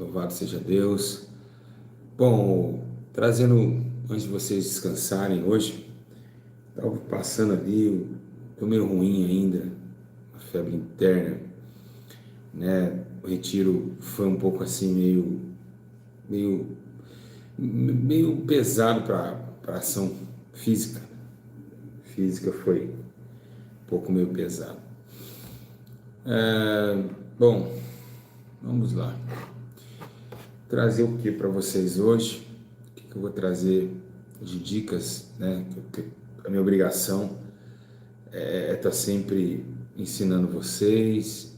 louvado seja Deus. Bom, trazendo, antes de vocês descansarem hoje, estava passando ali, estou meio ruim ainda, uma febre interna, né? O retiro foi um pouco assim, meio, meio pesado para ação física. Física foi um pouco meio pesado. Bom, vamos lá. Trazer o que para vocês hoje? O que eu vou trazer de dicas, né? A minha obrigação é estar sempre ensinando vocês,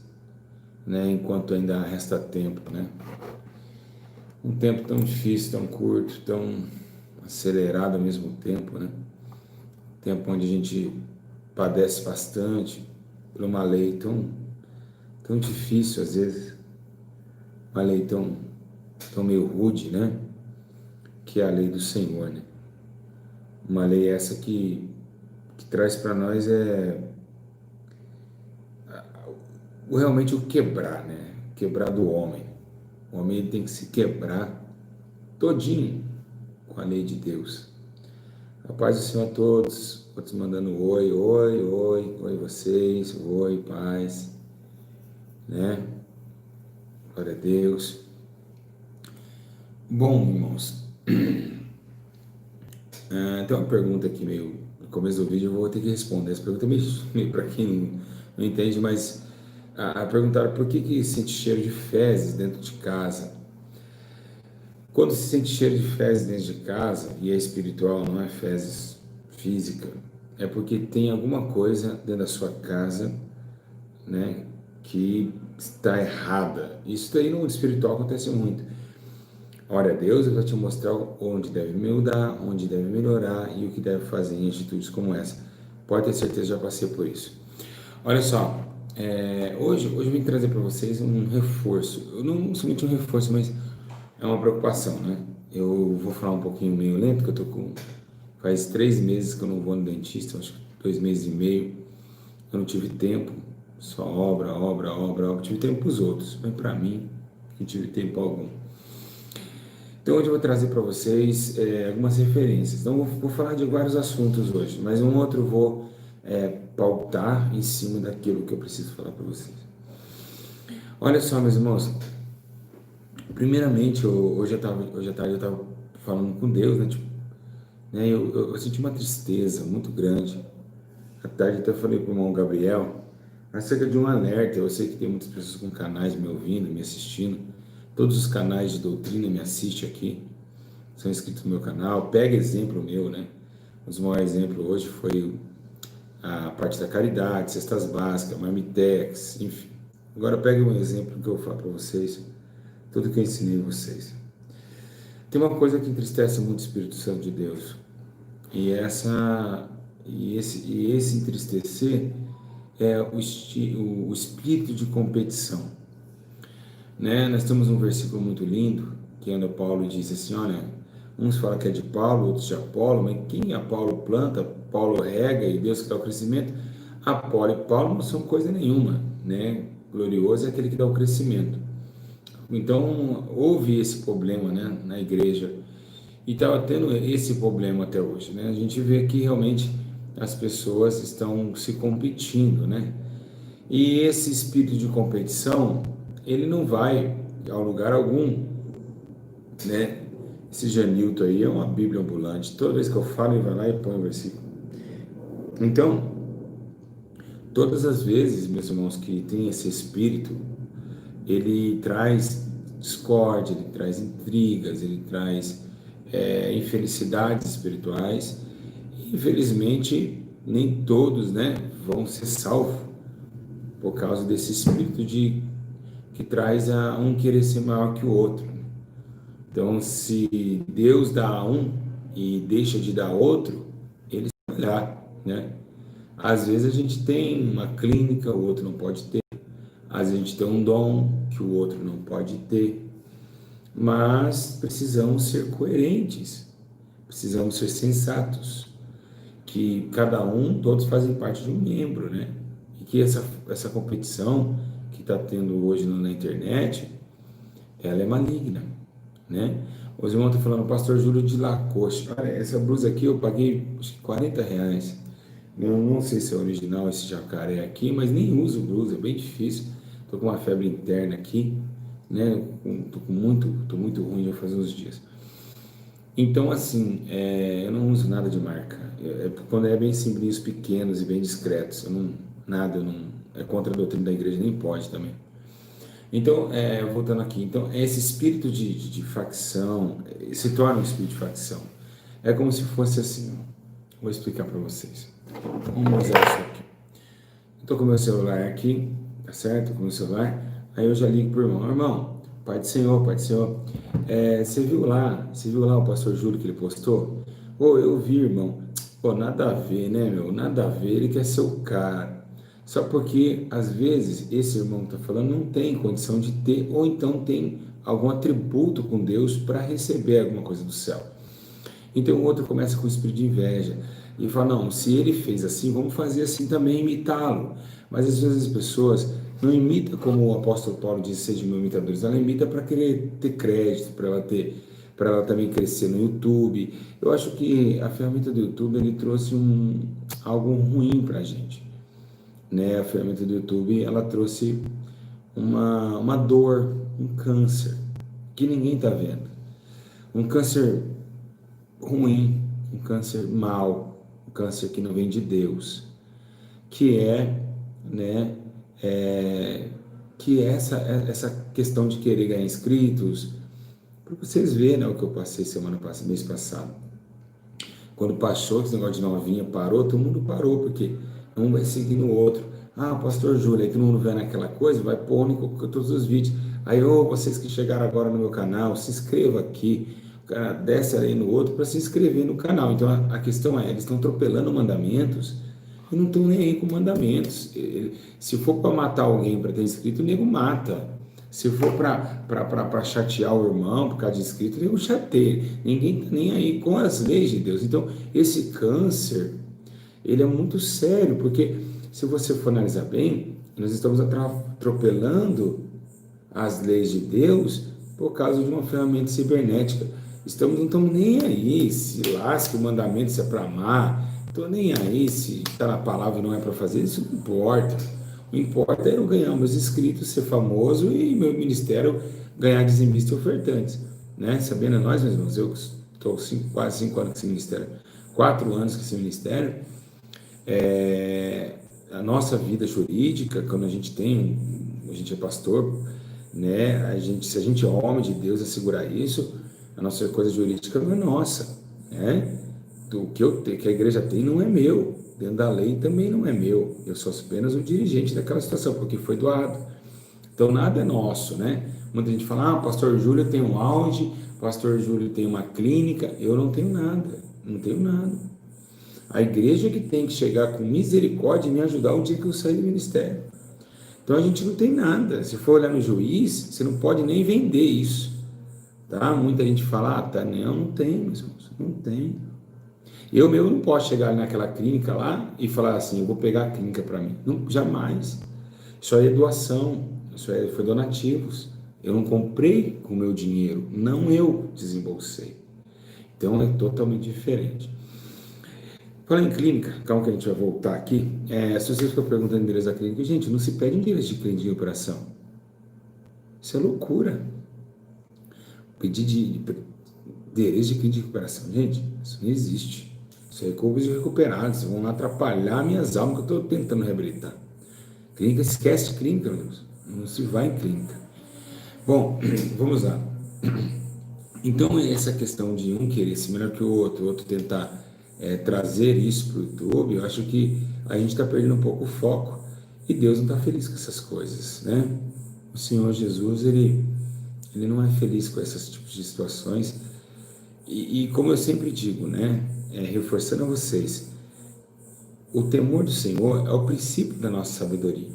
né? Enquanto ainda resta tempo, né? Um tempo tão difícil, tão curto, tão acelerado ao mesmo tempo, né? Tempo onde a gente padece bastante por uma lei tão difícil às vezes, uma lei tão meio rude, né? Que é a lei do Senhor, né? Uma lei essa que traz para nós realmente o quebrar, né? Quebrar do homem. O homem ele tem que se quebrar todinho com a lei de Deus. A paz do Senhor a todos, outros mandando oi, oi, oi, oi vocês, oi, paz, né? Glória a Deus. Bom, irmãos, tem uma pergunta aqui meio no começo do vídeo, eu vou ter que responder. Essa pergunta é meio para quem não entende, mas perguntaram por que sente cheiro de fezes dentro de casa. Quando se sente cheiro de fezes dentro de casa, e é espiritual, não é fezes física, é porque tem alguma coisa dentro da sua casa, né, que está errada. Isso daí no mundo espiritual acontece muito. Ora, Deus vai te mostrar onde deve mudar, onde deve melhorar e o que deve fazer em atitudes como essa. Pode ter certeza, já passei por isso. Olha só, hoje eu vim trazer para vocês um reforço. Eu não somente um reforço, mas é uma preocupação, né? Eu vou falar um pouquinho meio lento, que faz 3 meses que eu não vou no dentista, acho que 2 meses e meio. Eu não tive tempo, só obra. Tive tempo para os outros, mas para mim não tive tempo algum. Então hoje eu vou trazer para vocês algumas referências. Então vou falar de vários assuntos hoje, mas um outro eu vou pautar em cima daquilo que eu preciso falar para vocês. Olha só, meus irmãos. Primeiramente, hoje à tarde eu estava falando com Deus, né? Tipo, né, eu senti uma tristeza muito grande. À tarde até falei para o irmão Gabriel acerca de um alerta. Eu sei que tem muitas pessoas com canais me ouvindo, me assistindo. Todos os canais de doutrina me assistem aqui, são inscritos no meu canal. Pega exemplo meu, né? Os maiores exemplos hoje foi a parte da caridade, cestas básicas, marmitex, enfim. Agora pega um exemplo que eu vou falar para vocês, tudo que eu ensinei a vocês. Tem uma coisa que entristece muito o Espírito Santo de Deus, e esse entristecer é o espírito de competição, né? Nós temos um versículo muito lindo que onde Paulo diz assim, olha, uns falam que é de Paulo, outros de Apolo, mas quem Apolo planta, Paulo rega e Deus que dá o crescimento. Apolo e Paulo não são coisa nenhuma, né? Glorioso é aquele que dá o crescimento. Então houve esse problema, né, na igreja, e estava tendo esse problema até hoje, né? A gente vê que realmente as pessoas estão se competindo, né? E esse espírito de competição, ele não vai ao lugar algum, né? Esse Janilton aí é uma Bíblia ambulante. Toda vez que eu falo, ele vai lá e põe o versículo. Então, todas as vezes, meus irmãos, que tem esse espírito, ele traz discórdia, ele traz intrigas, ele traz infelicidades espirituais. Infelizmente, nem todos, né, vão ser salvos por causa desse espírito que traz a um querer ser maior que o outro. Então, se Deus dá a um e deixa de dar a outro, ele vai olhar, né? Às vezes a gente tem uma clínica, o outro não pode ter. Às vezes a gente tem um dom que o outro não pode ter. Mas precisamos ser coerentes, precisamos ser sensatos, que cada um, todos fazem parte de um membro, né? E que essa competição que está tendo hoje na internet, ela é maligna, né? Os irmãos estão falando, pastor Júlio de Lacoste. Olha, essa blusa aqui eu paguei acho que R$ 40. Eu não sei se é original esse jacaré aqui, mas nem uso blusa, é bem difícil. Tô com uma febre interna aqui, né? Tô muito ruim já faz uns dias. Então, assim, eu não uso nada de marca. Quando é bem simples, pequenos e bem discretos, eu não, é contra a doutrina da igreja, nem pode também. Então, voltando aqui, então, esse espírito de facção se torna um espírito de facção. É como se fosse assim, ó. Vou explicar para vocês. Vamos usar isso aqui. Estou com o meu celular aqui, tá certo? Com o meu celular. Aí eu já ligo pro irmão. Irmão, Pai do Senhor, Pai do Senhor. Você viu lá o pastor Júlio que ele postou? Ô, eu vi, irmão. Pô, nada a ver, né, meu? Nada a ver. Ele quer ser o cara. Só porque, às vezes, esse irmão que tá falando não tem condição de ter, ou então tem algum atributo com Deus para receber alguma coisa do céu. Então o outro começa com o espírito de inveja e fala, não, se ele fez assim, vamos fazer assim também, imitá-lo. Mas às vezes as pessoas não imitam como o apóstolo Paulo diz, sejam meus imitadores, ela imita para querer ter crédito, para ela também crescer no YouTube. Eu acho que a ferramenta do YouTube ele trouxe algo ruim para a gente, né? A ferramenta do YouTube ela trouxe uma dor, um câncer que ninguém está vendo, um câncer ruim, um câncer mau, um câncer que não vem de Deus, que né, que é essa questão de querer ganhar inscritos, para vocês verem, né, o que eu passei mês passado. Quando passou esse negócio de novinha, parou, todo mundo parou, porque um vai seguindo o outro. Ah, pastor Júlio, aí todo mundo vê naquela coisa, vai pôr em todos os vídeos. Aí, vocês que chegaram agora no meu canal, se inscreva aqui. O cara desce aí no outro para se inscrever no canal. Então a questão é, eles estão atropelando mandamentos e não estão nem aí com mandamentos. Se for para matar alguém para ter inscrito, o nego mata. Se for para chatear o irmão por causa de inscrito, o nego chateia. Ninguém está nem aí com as leis de Deus. Então esse câncer, ele é muito sério, porque se você for analisar bem, nós estamos atropelando as leis de Deus por causa de uma ferramenta cibernética. Não estamos nem aí se lasca o mandamento, se é para amar, estou nem aí se está na palavra e não é para fazer, isso não importa. O que importa é eu ganhar meus inscritos, ser famoso e meu ministério ganhar dizimistas e ofertantes. Né? Sabendo nós, meus irmãos, eu estou quase 5 anos com esse ministério, 4 anos com esse ministério, a nossa vida jurídica, quando a gente é pastor, né? Se a gente é homem de Deus a segurar isso, a nossa coisa jurídica não é nossa, né? O que a igreja tem não é meu, dentro da lei também não é meu, eu sou apenas o dirigente daquela situação, porque foi doado. Então nada é nosso, né? Muita gente fala, pastor Júlio tem um auge, pastor Júlio tem uma clínica, eu não tenho nada, não tenho nada. A igreja que tem que chegar com misericórdia e me ajudar o dia que eu sair do ministério. Então a gente não tem nada. Se for olhar no juiz, você não pode nem vender isso. Tá? Muita gente fala, tá, não tem, meus irmãos, não tem. Eu mesmo não posso chegar naquela clínica lá e falar assim, eu vou pegar a clínica para mim. Não, jamais. Isso aí é doação, foi donativos. Eu não comprei com o meu dinheiro, não eu desembolsei. Então é totalmente diferente. Falando em clínica, calma que a gente vai voltar aqui. Se você fica perguntando o endereço da clínica, gente, não se pede endereço de clínica de operação. Isso é loucura. Pedir de endereço de clínica de recuperação, gente, isso não existe. Isso é recursos recuperados, vocês vão atrapalhar minhas almas que eu estou tentando reabilitar. Clínica, esquece de clínica, meu Deus. Não se vai em clínica. Bom, vamos lá. Então, essa questão de um querer ser melhor que o outro tentar trazer isso para o YouTube, eu acho que a gente está perdendo um pouco o foco e Deus não está feliz com essas coisas, né? O Senhor Jesus, ele não é feliz com esses tipos de situações e como eu sempre digo, né? Reforçando a vocês, o temor do Senhor é o princípio da nossa sabedoria.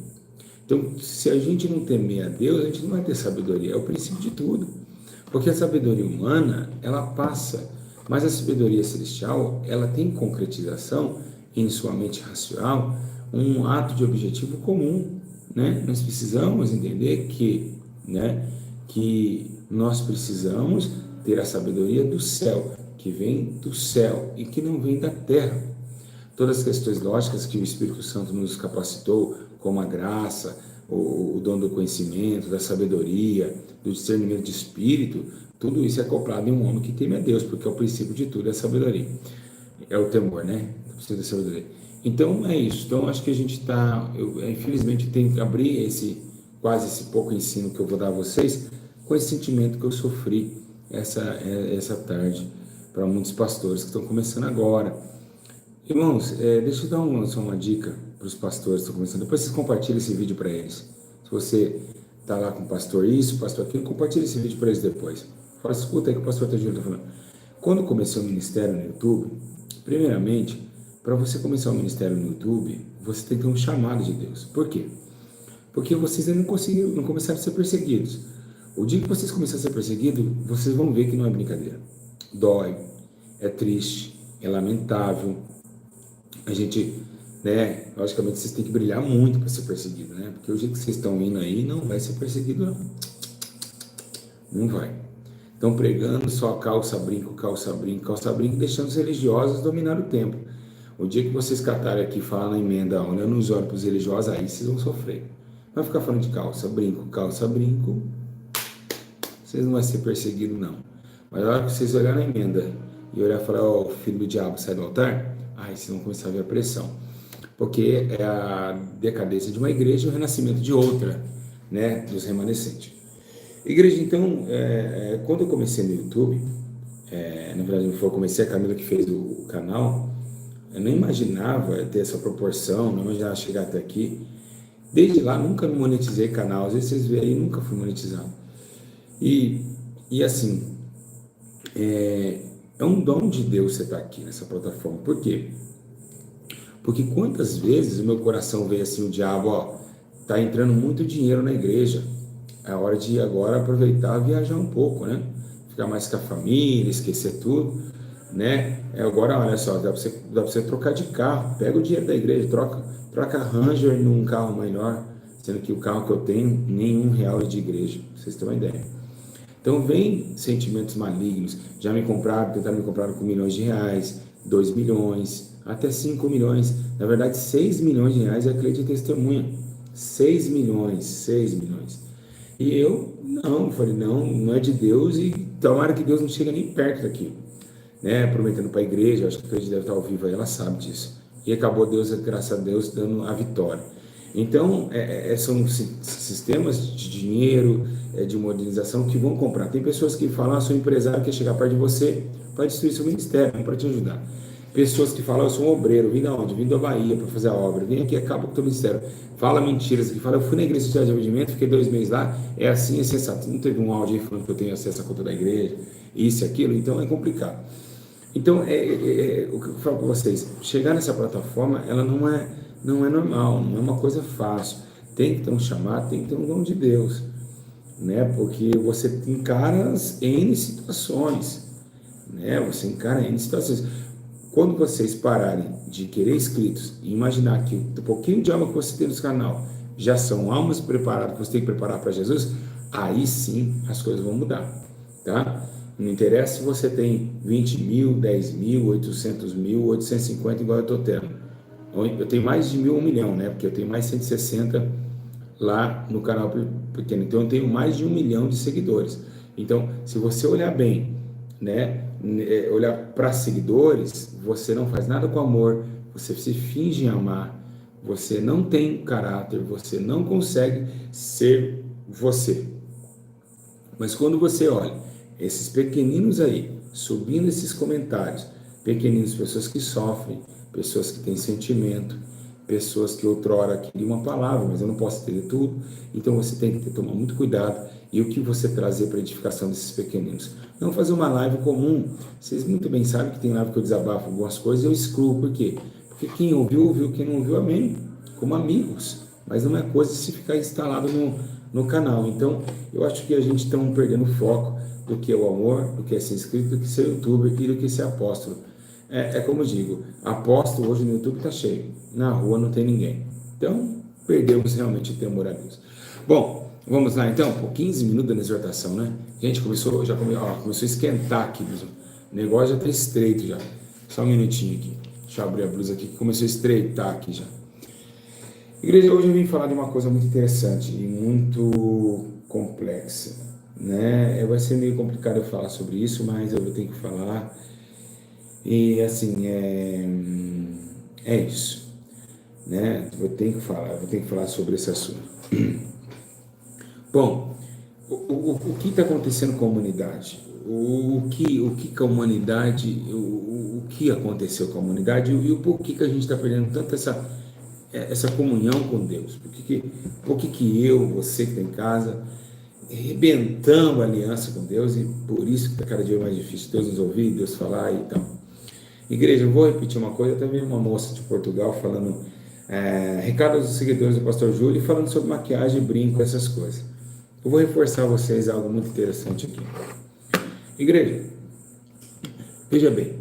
Então, se a gente não temer a Deus, a gente não vai ter sabedoria, é o princípio de tudo. Porque a sabedoria humana, ela passa, mas a sabedoria celestial, ela tem concretização em sua mente racional, um ato de objetivo comum, né? Nós precisamos entender que Nós precisamos ter a sabedoria do céu, que vem do céu e que não vem da terra. Todas as questões lógicas que o Espírito Santo nos capacitou, como a graça, o dom do conhecimento, da sabedoria, do discernimento de espírito, tudo isso é acoplado em um homem que teme a Deus, porque é o princípio de tudo, é a sabedoria. É o temor, né? O princípio da sabedoria. Então, é isso. Então, acho que a gente está... infelizmente, tenho que abrir esse pouco ensino que eu vou dar a vocês, com esse sentimento que eu sofri essa tarde, para muitos pastores que estão começando agora. Irmãos, deixa eu dar só uma dica para os pastores que estão começando. Depois vocês compartilhem esse vídeo para eles. Se você está lá com o pastor isso, pastor aquilo, compartilhe esse vídeo para eles depois. Fala, escuta aí que o pastor está falando. Quando comecei o ministério no YouTube, primeiramente, para você começar o ministério no YouTube, você tem que ter um chamado de Deus. Por quê? Porque vocês ainda não começaram a ser perseguidos. O dia que vocês começarem a ser perseguidos, vocês vão ver que não é brincadeira. Dói, é triste, é lamentável. A gente, né, logicamente vocês têm que brilhar muito para ser perseguido, né? Porque o jeito que vocês estão indo aí não vai ser perseguido, não. Não vai. Estão pregando só calça, brinco, deixando os religiosos dominar o tempo. O dia que vocês catarem aqui e falar na emenda, olhando nos olhos para os religiosos, aí vocês vão sofrer. Vai ficar falando de calça, brinco, vocês não vão ser perseguidos, não. Mas na hora que vocês olharem na emenda e olhar e falar, ó, o filho do diabo sai do altar, aí vocês vão começar a ver a pressão. Porque é a decadência de uma igreja e o renascimento de outra, né, dos remanescentes. Igreja, então, quando eu comecei no YouTube, na verdade não foi eu comecei, a Camila que fez o canal, eu não imaginava ter essa proporção, não imaginava chegar até aqui. Desde lá nunca me monetizei canal, às vezes vocês veem aí, nunca fui monetizado. E assim, é um dom de Deus você estar aqui nessa plataforma. Por quê? Porque quantas vezes o meu coração veio assim, o diabo, ó, tá entrando muito dinheiro na igreja, é hora de agora aproveitar e viajar um pouco, né? Ficar mais com a família, esquecer tudo, né? Agora, olha só, dá pra você trocar de carro, pega o dinheiro da igreja, troca Ranger num carro melhor, sendo que o carro que eu tenho, nenhum real é de igreja, pra vocês terem uma ideia. Então vem sentimentos malignos, já me compraram, tentaram me comprar com milhões de reais, 2 milhões, até 5 milhões, na verdade 6 milhões de reais é cliente de testemunha, 6 milhões. E eu falei, não é de Deus e tomara que Deus não chegue nem perto daquilo, né? Prometendo para a igreja, acho que a igreja deve estar ao vivo aí, ela sabe disso. E acabou Deus, graças a Deus, dando a vitória. Então, são sistemas de dinheiro, de modernização que vão comprar. Tem pessoas que falam, sou empresário, quer chegar perto de você para destruir seu ministério, não para te ajudar. Pessoas que falam, eu sou um obreiro, vim da onde? Vim da Bahia para fazer a obra, vim aqui, acaba com o teu ministério. Fala mentiras, que fala, eu fui na igreja de arrependimento, fiquei 2 meses lá, é assim, é sensato. Não teve um áudio aí falando que eu tenho acesso à conta da igreja, isso e aquilo, então é complicado. Então, o que eu falo para vocês, chegar nessa plataforma, ela não é normal, não é uma coisa fácil. Tem que ter um chamado, tem que ter um dom de Deus, né? Porque você encara N situações, né? Você encara N situações. Quando vocês pararem de querer inscritos e imaginar que o pouquinho de alma que você tem no canal já são almas preparadas que você tem que preparar para Jesus, aí sim as coisas vão mudar, tá? Não interessa se você tem 20 mil, 10 mil, 800 mil, 850 igual eu estou tendo. Eu tenho mais de 1 milhão, né? Porque eu tenho mais 160 lá no canal pequeno. Então eu tenho mais de 1 milhão de seguidores. Então, se você olhar bem, né? Olhar para seguidores, você não faz nada com amor, você se finge em amar, você não tem caráter, você não consegue ser você. Mas quando você olha esses pequeninos aí, subindo esses comentários, pequeninos, pessoas que sofrem, pessoas que têm sentimento, pessoas que outrora queriam uma palavra, mas eu não posso ter tudo, então você tem que tomar muito cuidado e o que você trazer para a edificação desses pequeninos. Não fazer uma live comum, vocês muito bem sabem que tem live que eu desabafo algumas coisas e eu excluo, por quê? Porque quem ouviu, quem não ouviu, amém, como amigos, mas não é coisa de se ficar instalado no canal. Então, eu acho que a gente está perdendo foco do que é o amor, do que é ser inscrito, do que ser youtuber e do que ser apóstolo. Como eu digo, apóstolo hoje no YouTube está cheio, na rua não tem ninguém. Então, perdemos realmente o temor a Deus. Bom, Vamos lá então, por 15 minutos da exortação, né? Gente, começou a esquentar aqui, o negócio já está estreito já. Só um minutinho aqui. Deixa eu abrir a blusa aqui, que começou a estreitar aqui já. Igreja, hoje eu vim falar de uma coisa muito interessante e muito complexa, né? Vai ser meio complicado eu falar sobre isso, mas eu vou ter que falar. E assim, é isso, né? Eu vou ter que falar sobre esse assunto. Bom, o que está acontecendo com a humanidade? O que com a humanidade, o que aconteceu com a humanidade e o porquê que a gente está perdendo tanto essa comunhão com Deus? Por que eu, você que está em casa, arrebentamos a aliança com Deus e por isso que está cada dia mais difícil Deus nos ouvir, Deus falar e tal. Igreja, eu vou repetir uma coisa, eu também vi uma moça de Portugal falando, recado aos seguidores do pastor Júlio, falando sobre maquiagem, brinco, essas coisas. Eu vou reforçar a vocês algo muito interessante aqui. Igreja, veja bem,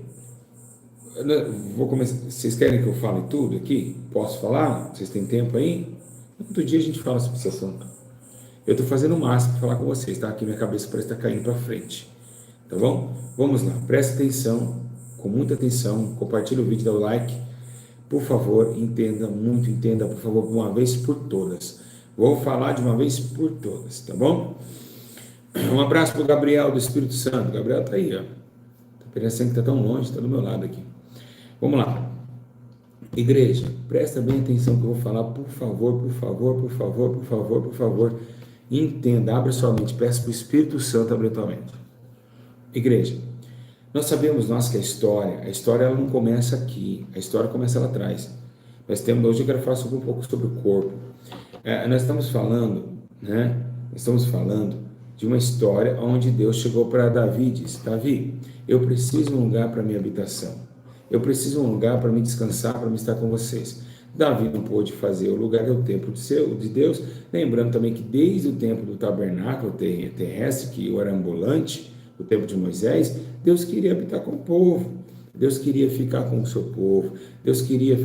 vou começar. Vocês querem que eu fale tudo aqui? Posso falar? Vocês têm tempo aí? Outro dia a gente fala sobre esse assunto. Eu estou fazendo o máximo para falar com vocês, tá? Aqui minha cabeça parece estar caindo para frente. Tá bom? Vamos lá, presta atenção, com muita atenção, compartilha o vídeo, dá o like. Por favor, entenda, por favor, de uma vez por todas. Vou falar de uma vez por todas, tá bom? Um abraço para o Gabriel do Espírito Santo. Gabriel tá aí, ó. Tá parecendo que tá tão longe, tá do meu lado aqui. Vamos lá. Igreja, presta bem atenção que eu vou falar, por favor, por favor, por favor, por favor, por favor. Entenda, abra sua mente, peça para o Espírito Santo abrir tua mente. Igreja, nós sabemos que a história ela não começa aqui, a história começa lá atrás. Hoje eu quero falar um pouco sobre o corpo. Nós estamos falando, né? Estamos falando de uma história onde Deus chegou para Davi e disse: Davi, eu preciso de um lugar para minha habitação. Eu preciso de um lugar para me descansar, para me estar com vocês. Davi não pôde fazer, o lugar é o templo de Deus. Lembrando também que desde o tempo do tabernáculo terrestre, que era ambulante, o tempo de Moisés, Deus queria habitar com o povo. Deus queria ficar com o seu povo. Deus queria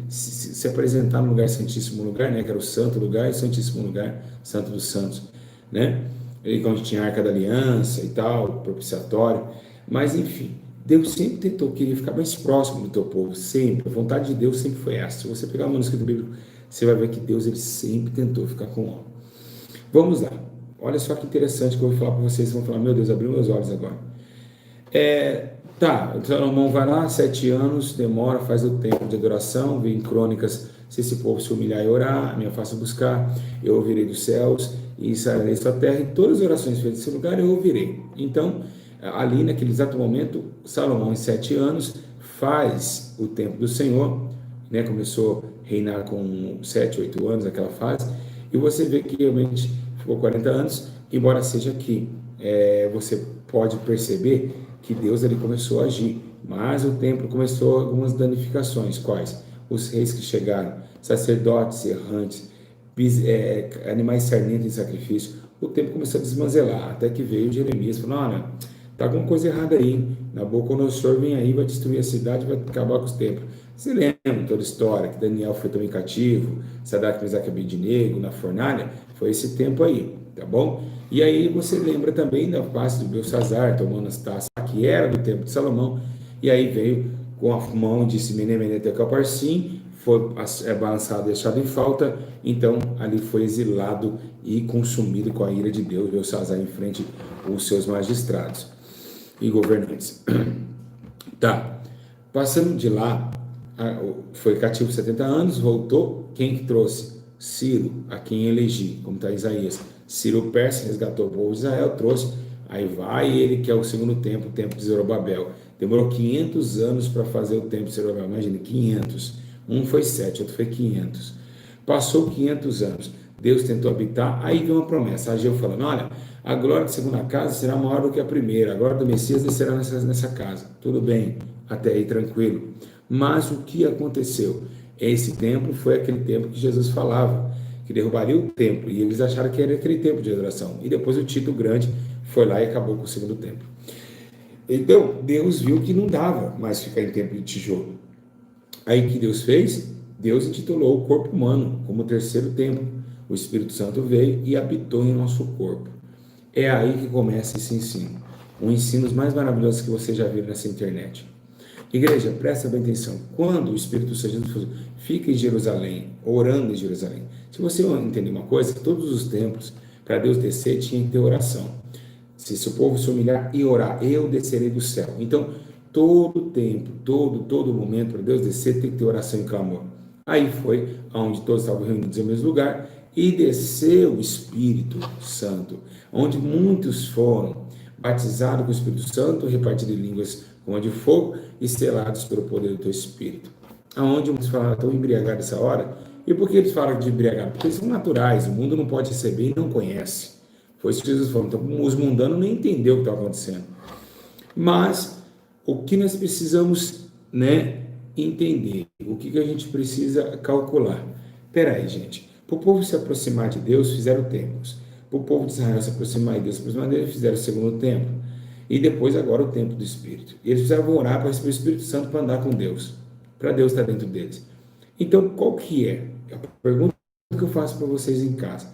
se apresentar no lugar santíssimo lugar, né? Que era o santo lugar e santíssimo lugar, santo dos santos, né? E onde tinha a arca da aliança e tal, propiciatório. Mas enfim, Deus sempre queria ficar mais próximo do teu povo, sempre. A vontade de Deus sempre foi essa. Se você pegar o manuscrito bíblico, você vai ver que Deus ele sempre tentou ficar com o homem. Vamos lá. Olha só que interessante que eu vou falar para vocês. Vocês vão falar: meu Deus, abriu meus olhos agora. O Salomão vai lá, 7 anos, demora, faz o tempo de adoração, vem em Crônicas: se esse povo se humilhar e orar, me faça buscar, eu ouvirei dos céus e sararei sua terra, e todas as orações feitas nesse lugar eu ouvirei. Então, ali naquele exato momento, Salomão, em 7 anos, faz o templo do Senhor, né? Começou a reinar com 7, 8 anos, aquela fase, e você vê que realmente ficou 40 anos, embora seja aqui. Você pode perceber que Deus ele começou a agir, mas o templo começou algumas danificações. Quais? Os reis que chegaram, sacerdotes errantes, animais sarmentos em sacrifício. O templo começou a desmanzelar, até que veio Jeremias e falou: olha, tá alguma coisa errada aí, Nabucodonosor vem aí, vai destruir a cidade, vai acabar com os templos. Você lembra toda a história, que Daniel foi também cativo, Sadraque, Mesaque e Abednego, na fornalha? Foi esse tempo aí, tá bom? E aí você lembra também da face do Belsazar, tomando as taças, que era do tempo de Salomão, e aí veio com a mão, disse Mene, Mene, Tekel, Parsim, foi balançado, deixado em falta, então ali foi exilado e consumido com a ira de Deus, Belsazar em frente aos seus magistrados e governantes. Tá, passando de lá, foi cativo 70 anos, voltou, quem que trouxe? Ciro, a quem elegi, como está Isaías. Ciro Persa resgatou o povo de Israel, trouxe, aí vai ele que é o segundo templo, o templo de Zorobabel. Demorou 500 anos para fazer o templo de Zorobabel, imagina, 500. Um foi 7, outro foi 500. Passou 500 anos, Deus tentou habitar, aí veio uma promessa, Ageu falando: olha, a glória da segunda casa será maior do que a primeira, a glória do Messias descerá nessa casa. Tudo bem, até aí tranquilo. Mas o que aconteceu? Esse templo foi aquele templo que Jesus falava, que derrubaria o templo, e eles acharam que era aquele templo de adoração. E depois o Tito Grande foi lá e acabou com o segundo templo. Então, Deus viu que não dava mais ficar em templo de tijolo. Aí o que Deus fez? Deus intitulou o corpo humano como o terceiro templo. O Espírito Santo veio e habitou em nosso corpo. É aí que começa esse ensino. Um ensino dos mais maravilhosos que você já viu nessa internet. Igreja, presta bem atenção. Quando o Espírito Santo fica em Jerusalém, orando em Jerusalém, se você entender uma coisa, todos os templos, para Deus descer, tinha que ter oração. Se o povo se humilhar e orar, eu descerei do céu. Então, todo tempo, todo momento, para Deus descer, tem que ter oração e clamor. Aí foi onde todos estavam reunidos no mesmo lugar e desceu o Espírito Santo, onde muitos foram batizados com o Espírito Santo, repartidos em línguas como a de fogo e selados pelo poder do teu Espírito. Aonde muitos falaram, estão embriagados essa hora. E por que eles falam de embriagado? Porque eles são naturais, o mundo não pode receber e não conhece. Foi isso que Jesus falou. Então, os mundanos nem entenderam o que estava acontecendo. Mas, o que nós precisamos, entender? O que a gente precisa calcular? Espera aí, gente. Para o povo se aproximar de Deus, fizeram templos. Para o povo de Israel se aproximar de Deus, fizeram o segundo templo. E depois, agora, o templo do Espírito. E eles precisavam orar para receber o Espírito Santo para andar com Deus. Para Deus estar dentro deles. Então, qual que é? A pergunta que eu faço para vocês em casa.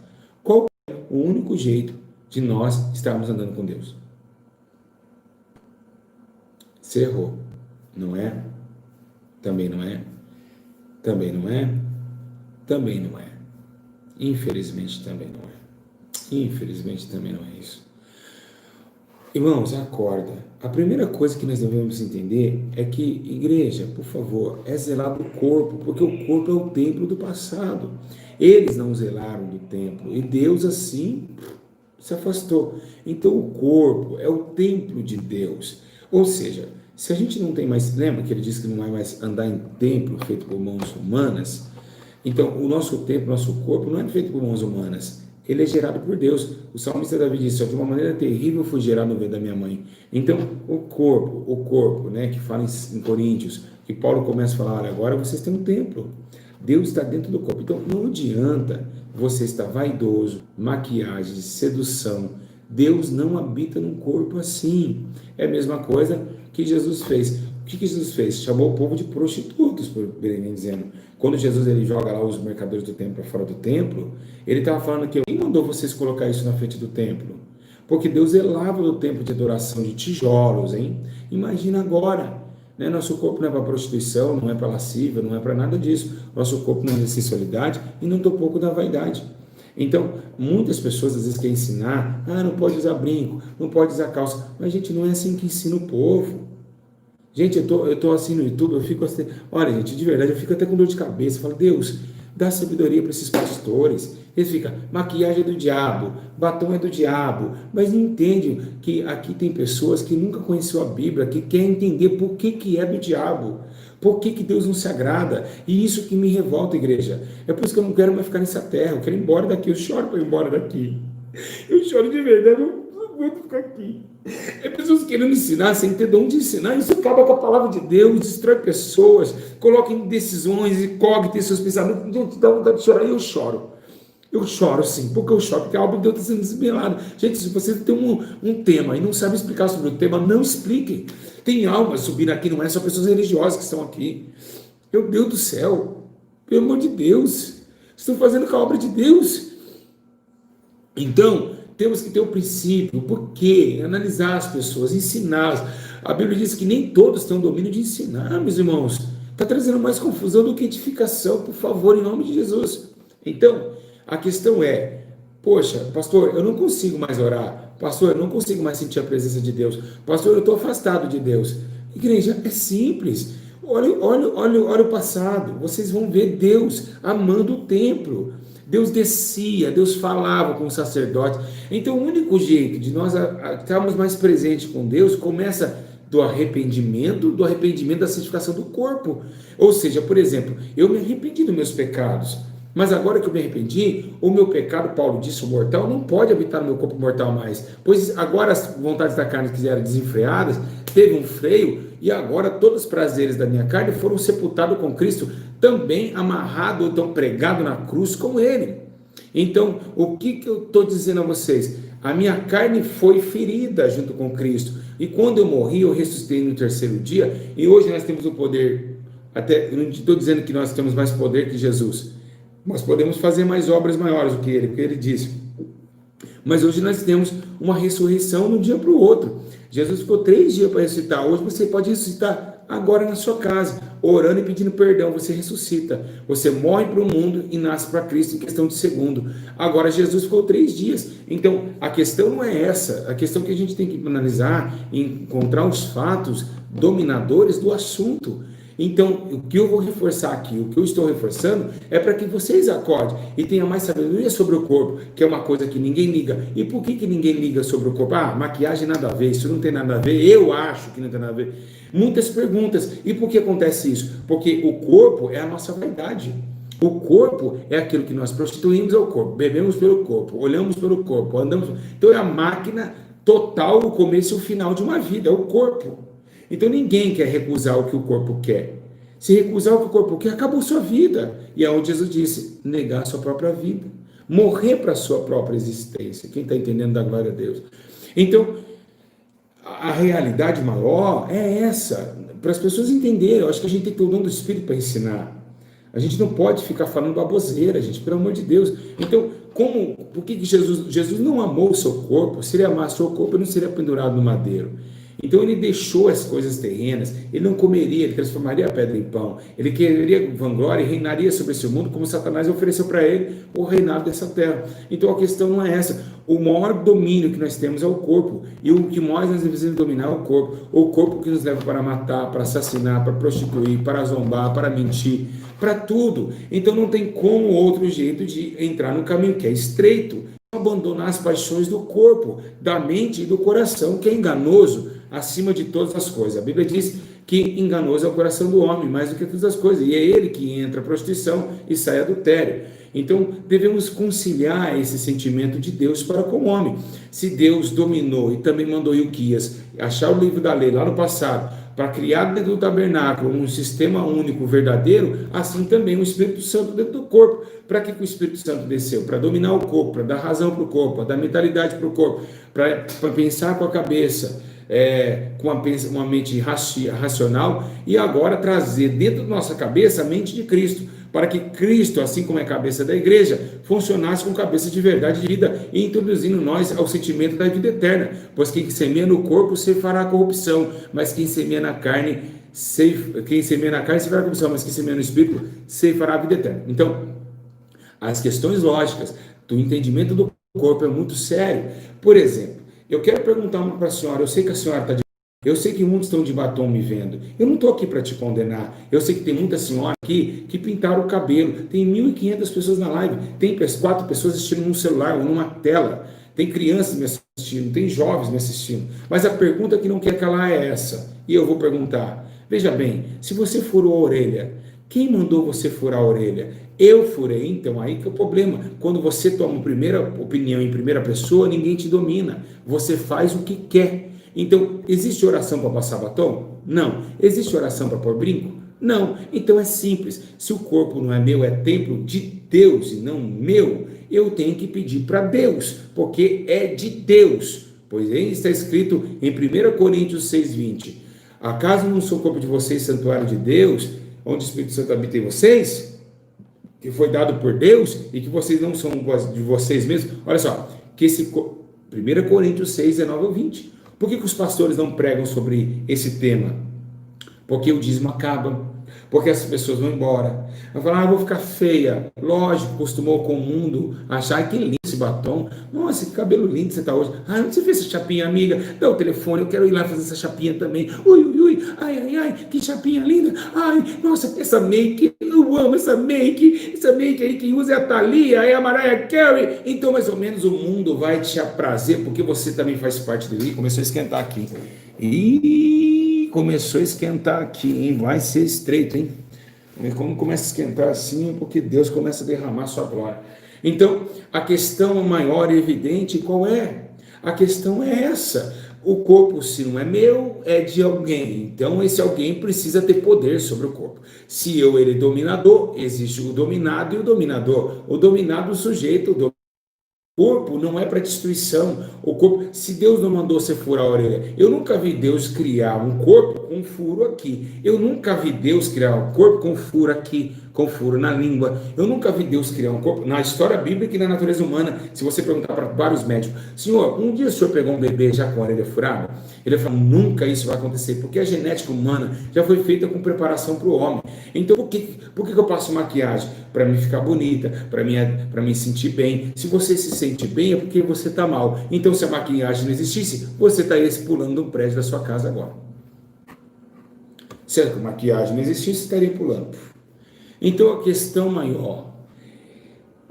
Qual é o único jeito de nós estarmos andando com Deus? Você errou. Não é? Também não é? Também não é? Também não é. Infelizmente também não é. Infelizmente também não é isso. Irmãos, acorda. A primeira coisa que nós devemos entender é que, igreja, por favor, é zelar do corpo, porque o corpo é o templo do passado. Eles não zelaram do templo e Deus assim se afastou. Então o corpo é o templo de Deus. Ou seja, se a gente não tem mais, lembra que ele disse que não vai mais andar em templo feito por mãos humanas? Então o nosso templo, nosso corpo não é feito por mãos humanas. Ele é gerado por Deus. O salmista Davi disse, de uma maneira terrível fui gerado no ventre da minha mãe. Então, o corpo, que fala em Coríntios, que Paulo começa a falar, olha, agora vocês têm um templo. Deus está dentro do corpo. Então, não adianta você estar vaidoso, maquiagem, sedução. Deus não habita num corpo assim. É a mesma coisa que Jesus fez. O que Jesus fez? Chamou o povo de prostitutos, por bem dizendo. Quando Jesus ele joga lá os mercadores do templo para fora do templo, ele estava falando que quem mandou vocês colocar isso na frente do templo? Porque Deus zelava do templo de adoração de tijolos, hein? Imagina agora, Nosso corpo não é para prostituição, não é para lascívia, não é para nada disso. Nosso corpo não é de sensualidade e não tão pouco da vaidade. Então, muitas pessoas às vezes querem ensinar, não pode usar brinco, não pode usar calça, mas gente, não é assim que ensina o povo. Gente, eu tô assim no YouTube, eu fico assim, olha gente, de verdade, eu fico até com dor de cabeça, eu falo, Deus, dá sabedoria para esses pastores. Eles ficam, maquiagem é do diabo, batom é do diabo, mas não entendem que aqui tem pessoas que nunca conheceu a Bíblia, que querem entender por que é do diabo, por que Deus não se agrada, e isso que me revolta, igreja. É por isso que eu não quero mais ficar nessa terra, eu quero ir embora daqui, eu choro para ir embora daqui. Eu choro de verdade, eu não aguento ficar aqui. É pessoas querendo ensinar sem ter de onde ensinar. Isso acaba com a palavra de Deus, destrói pessoas, coloca em decisões, incógnitas em seus pensamentos. Gente, dá vontade de chorar e eu choro. Eu choro sim, porque eu choro, porque a obra de Deus está sendo desvelada. Gente, se você tem um tema e não sabe explicar sobre o tema, não expliquem. Tem almas subindo aqui, não é só pessoas religiosas que estão aqui. Meu Deus do céu, pelo amor de Deus, estão fazendo com a obra de Deus. Então, temos que ter o princípio, por quê? Analisar as pessoas, ensiná-las. A Bíblia diz que nem todos têm o domínio de ensinar, meus irmãos. Está trazendo mais confusão do que edificação, por favor, em nome de Jesus. Então, a questão é, poxa, pastor, eu não consigo mais orar. Pastor, eu não consigo mais sentir a presença de Deus. Pastor, eu estou afastado de Deus. Igreja, é simples. Olha o passado. Vocês vão ver Deus amando o templo. Deus descia, Deus falava com os sacerdotes. Então, o único jeito de nós estarmos mais presentes com Deus começa do arrependimento da santificação do corpo. Ou seja, por exemplo, eu me arrependi dos meus pecados, mas agora que eu me arrependi, o meu pecado, Paulo disse, o mortal, não pode habitar no meu corpo mortal mais, pois agora as vontades da carne que eram desenfreadas, teve um freio, e agora todos os prazeres da minha carne foram sepultados com Cristo, também amarrado ou tão pregado na cruz com Ele. Então, o que eu estou dizendo a vocês? A minha carne foi ferida junto com Cristo, e quando eu morri, eu ressuscitei no terceiro dia, e hoje nós temos o poder, até, eu não estou dizendo que nós temos mais poder que Jesus, Nós podemos fazer mais obras maiores do que ele, porque ele disse. Mas hoje nós temos uma ressurreição de um dia para o outro. Jesus ficou 3 dias para ressuscitar. Hoje você pode ressuscitar agora na sua casa, orando e pedindo perdão. Você ressuscita. Você morre para o mundo e nasce para Cristo em questão de segundo. Agora Jesus ficou 3 dias. Então a questão não é essa. A questão que a gente tem que analisar e encontrar os fatos dominadores do assunto. Então, o que eu vou reforçar aqui, o que eu estou reforçando, é para que vocês acordem e tenham mais sabedoria sobre o corpo, que é uma coisa que ninguém liga. E por que ninguém liga sobre o corpo? Ah, maquiagem nada a ver, isso não tem nada a ver, eu acho que não tem nada a ver. Muitas perguntas. E por que acontece isso? Porque o corpo é a nossa vaidade. O corpo é aquilo que nós prostituímos ao corpo, bebemos pelo corpo, olhamos pelo corpo, andamos. Então é a máquina total, o começo e o final de uma vida, é o corpo. Então ninguém quer recusar o que o corpo quer. Se recusar o que o corpo quer, acabou sua vida. E é onde Jesus disse, negar a sua própria vida. Morrer para a sua própria existência. Quem está entendendo, dá glória a Deus. Então, a realidade maior é essa. Para as pessoas entenderem, eu acho que a gente tem que ter o dom do Espírito para ensinar. A gente não pode ficar falando baboseira, gente, pelo amor de Deus. Então, por que Jesus não amou o seu corpo? Se ele amasse o seu corpo, ele não seria pendurado no madeiro. Então ele deixou as coisas terrenas, ele não comeria, ele transformaria a pedra em pão, ele queria vanglória e reinaria sobre esse mundo, como Satanás ofereceu para ele o reinado dessa terra. Então a questão não é essa, o maior domínio que nós temos é o corpo, e o que mais nós devemos dominar é o corpo que nos leva para matar, para assassinar, para prostituir, para zombar, para mentir, para tudo. Então não tem como outro jeito de entrar no caminho que é estreito, abandonar as paixões do corpo, da mente e do coração, que é enganoso acima de todas as coisas. A Bíblia diz que enganoso é o coração do homem, mais do que todas as coisas, e é ele que entra a prostituição e sai adultério. Então, devemos conciliar esse sentimento de Deus para com o homem. Se Deus dominou e também mandou Ilquias achar o livro da lei lá no passado, para criar dentro do tabernáculo um sistema único, verdadeiro, assim também o Espírito Santo dentro do corpo. Para que o Espírito Santo desceu? Para dominar o corpo, para dar razão para o corpo, para dar mentalidade para o corpo, para pensar com a cabeça, com uma mente racional, e agora trazer dentro da nossa cabeça a mente de Cristo, para que Cristo, assim como é a cabeça da igreja, funcionasse com cabeça de verdade de vida, e introduzindo nós ao sentimento da vida eterna, pois quem semeia no corpo fará a corrupção, mas quem semeia na carne fará a corrupção, mas quem semeia no espírito fará a vida eterna. Então, as questões lógicas do entendimento do corpo é muito sério. Por exemplo, eu quero perguntar uma para a senhora, eu sei que a senhora está de... Eu sei que muitos estão de batom me vendo. Eu não estou aqui para te condenar. Eu sei que tem muita senhora aqui que pintaram o cabelo. Tem 1.500 pessoas na live. Tem 4 pessoas assistindo num celular ou numa tela. Tem crianças me assistindo. Tem jovens me assistindo. Mas a pergunta que não quer calar é essa. E eu vou perguntar. Veja bem, se você furou a orelha, quem mandou você furar a orelha? Eu furei, então aí que é o problema. Quando você toma a primeira opinião em primeira pessoa, ninguém te domina. Você faz o que quer. Então, existe oração para passar batom? Não. Existe oração para pôr brinco? Não. Então é simples. Se o corpo não é meu, é templo de Deus e não meu, eu tenho que pedir para Deus, porque é de Deus. Pois aí está escrito em 1 Coríntios 6,20. Acaso não sou o corpo de vocês, santuário de Deus, onde o Espírito Santo habita em vocês? Que foi dado por Deus e que vocês não são de vocês mesmos? Olha só, que 1 Coríntios 6, 19 ou 20. Por que os pastores não pregam sobre esse tema? Porque o dízimo acaba, porque as pessoas vão embora. Vão falar, vou ficar feia. Lógico, acostumou com o mundo, achar que lindo esse batom. Nossa, que cabelo lindo você está hoje. Onde você fez essa chapinha, amiga? Dá o telefone, eu quero ir lá fazer essa chapinha também. Ui, ui, ui, ai, que chapinha linda. Ai, nossa, essa make, eu amo essa make aí, quem usa é a Thalia, é a Mariah Carey. Então, mais ou menos, o mundo vai te aprazer, porque você também faz parte dele. Começou a esquentar aqui. Começou a esquentar aqui, hein? Vai ser estreito, hein? Quando começa a esquentar assim, é porque Deus começa a derramar sua glória. Então, a questão maior e evidente, qual é? A questão é essa. O corpo, se não é meu, é de alguém. Então, esse alguém precisa ter poder sobre o corpo. Se ele é dominador, existe o dominado e o dominador. O dominado, o sujeito, o corpo não é para destruição. O corpo, se Deus não mandou você furar a orelha, eu nunca vi Deus criar um corpo com um furo aqui. Eu nunca vi Deus criar um corpo com um furo aqui. com furo na língua. Eu nunca vi Deus criar um corpo, na história bíblica e na natureza humana. Se você perguntar para vários médicos, Senhor, um dia o Senhor pegou um bebê já com a orelha furada? Ele vai falar, nunca isso vai acontecer, porque a genética humana já foi feita com preparação para o homem. Então, por que eu passo maquiagem? Para me ficar bonita, para me sentir bem. Se você se sente bem, é porque você está mal. Então, se a maquiagem não existisse, você estaria pulando um prédio da sua casa agora. Se a maquiagem não existisse, estaria pulando. Então, a questão maior,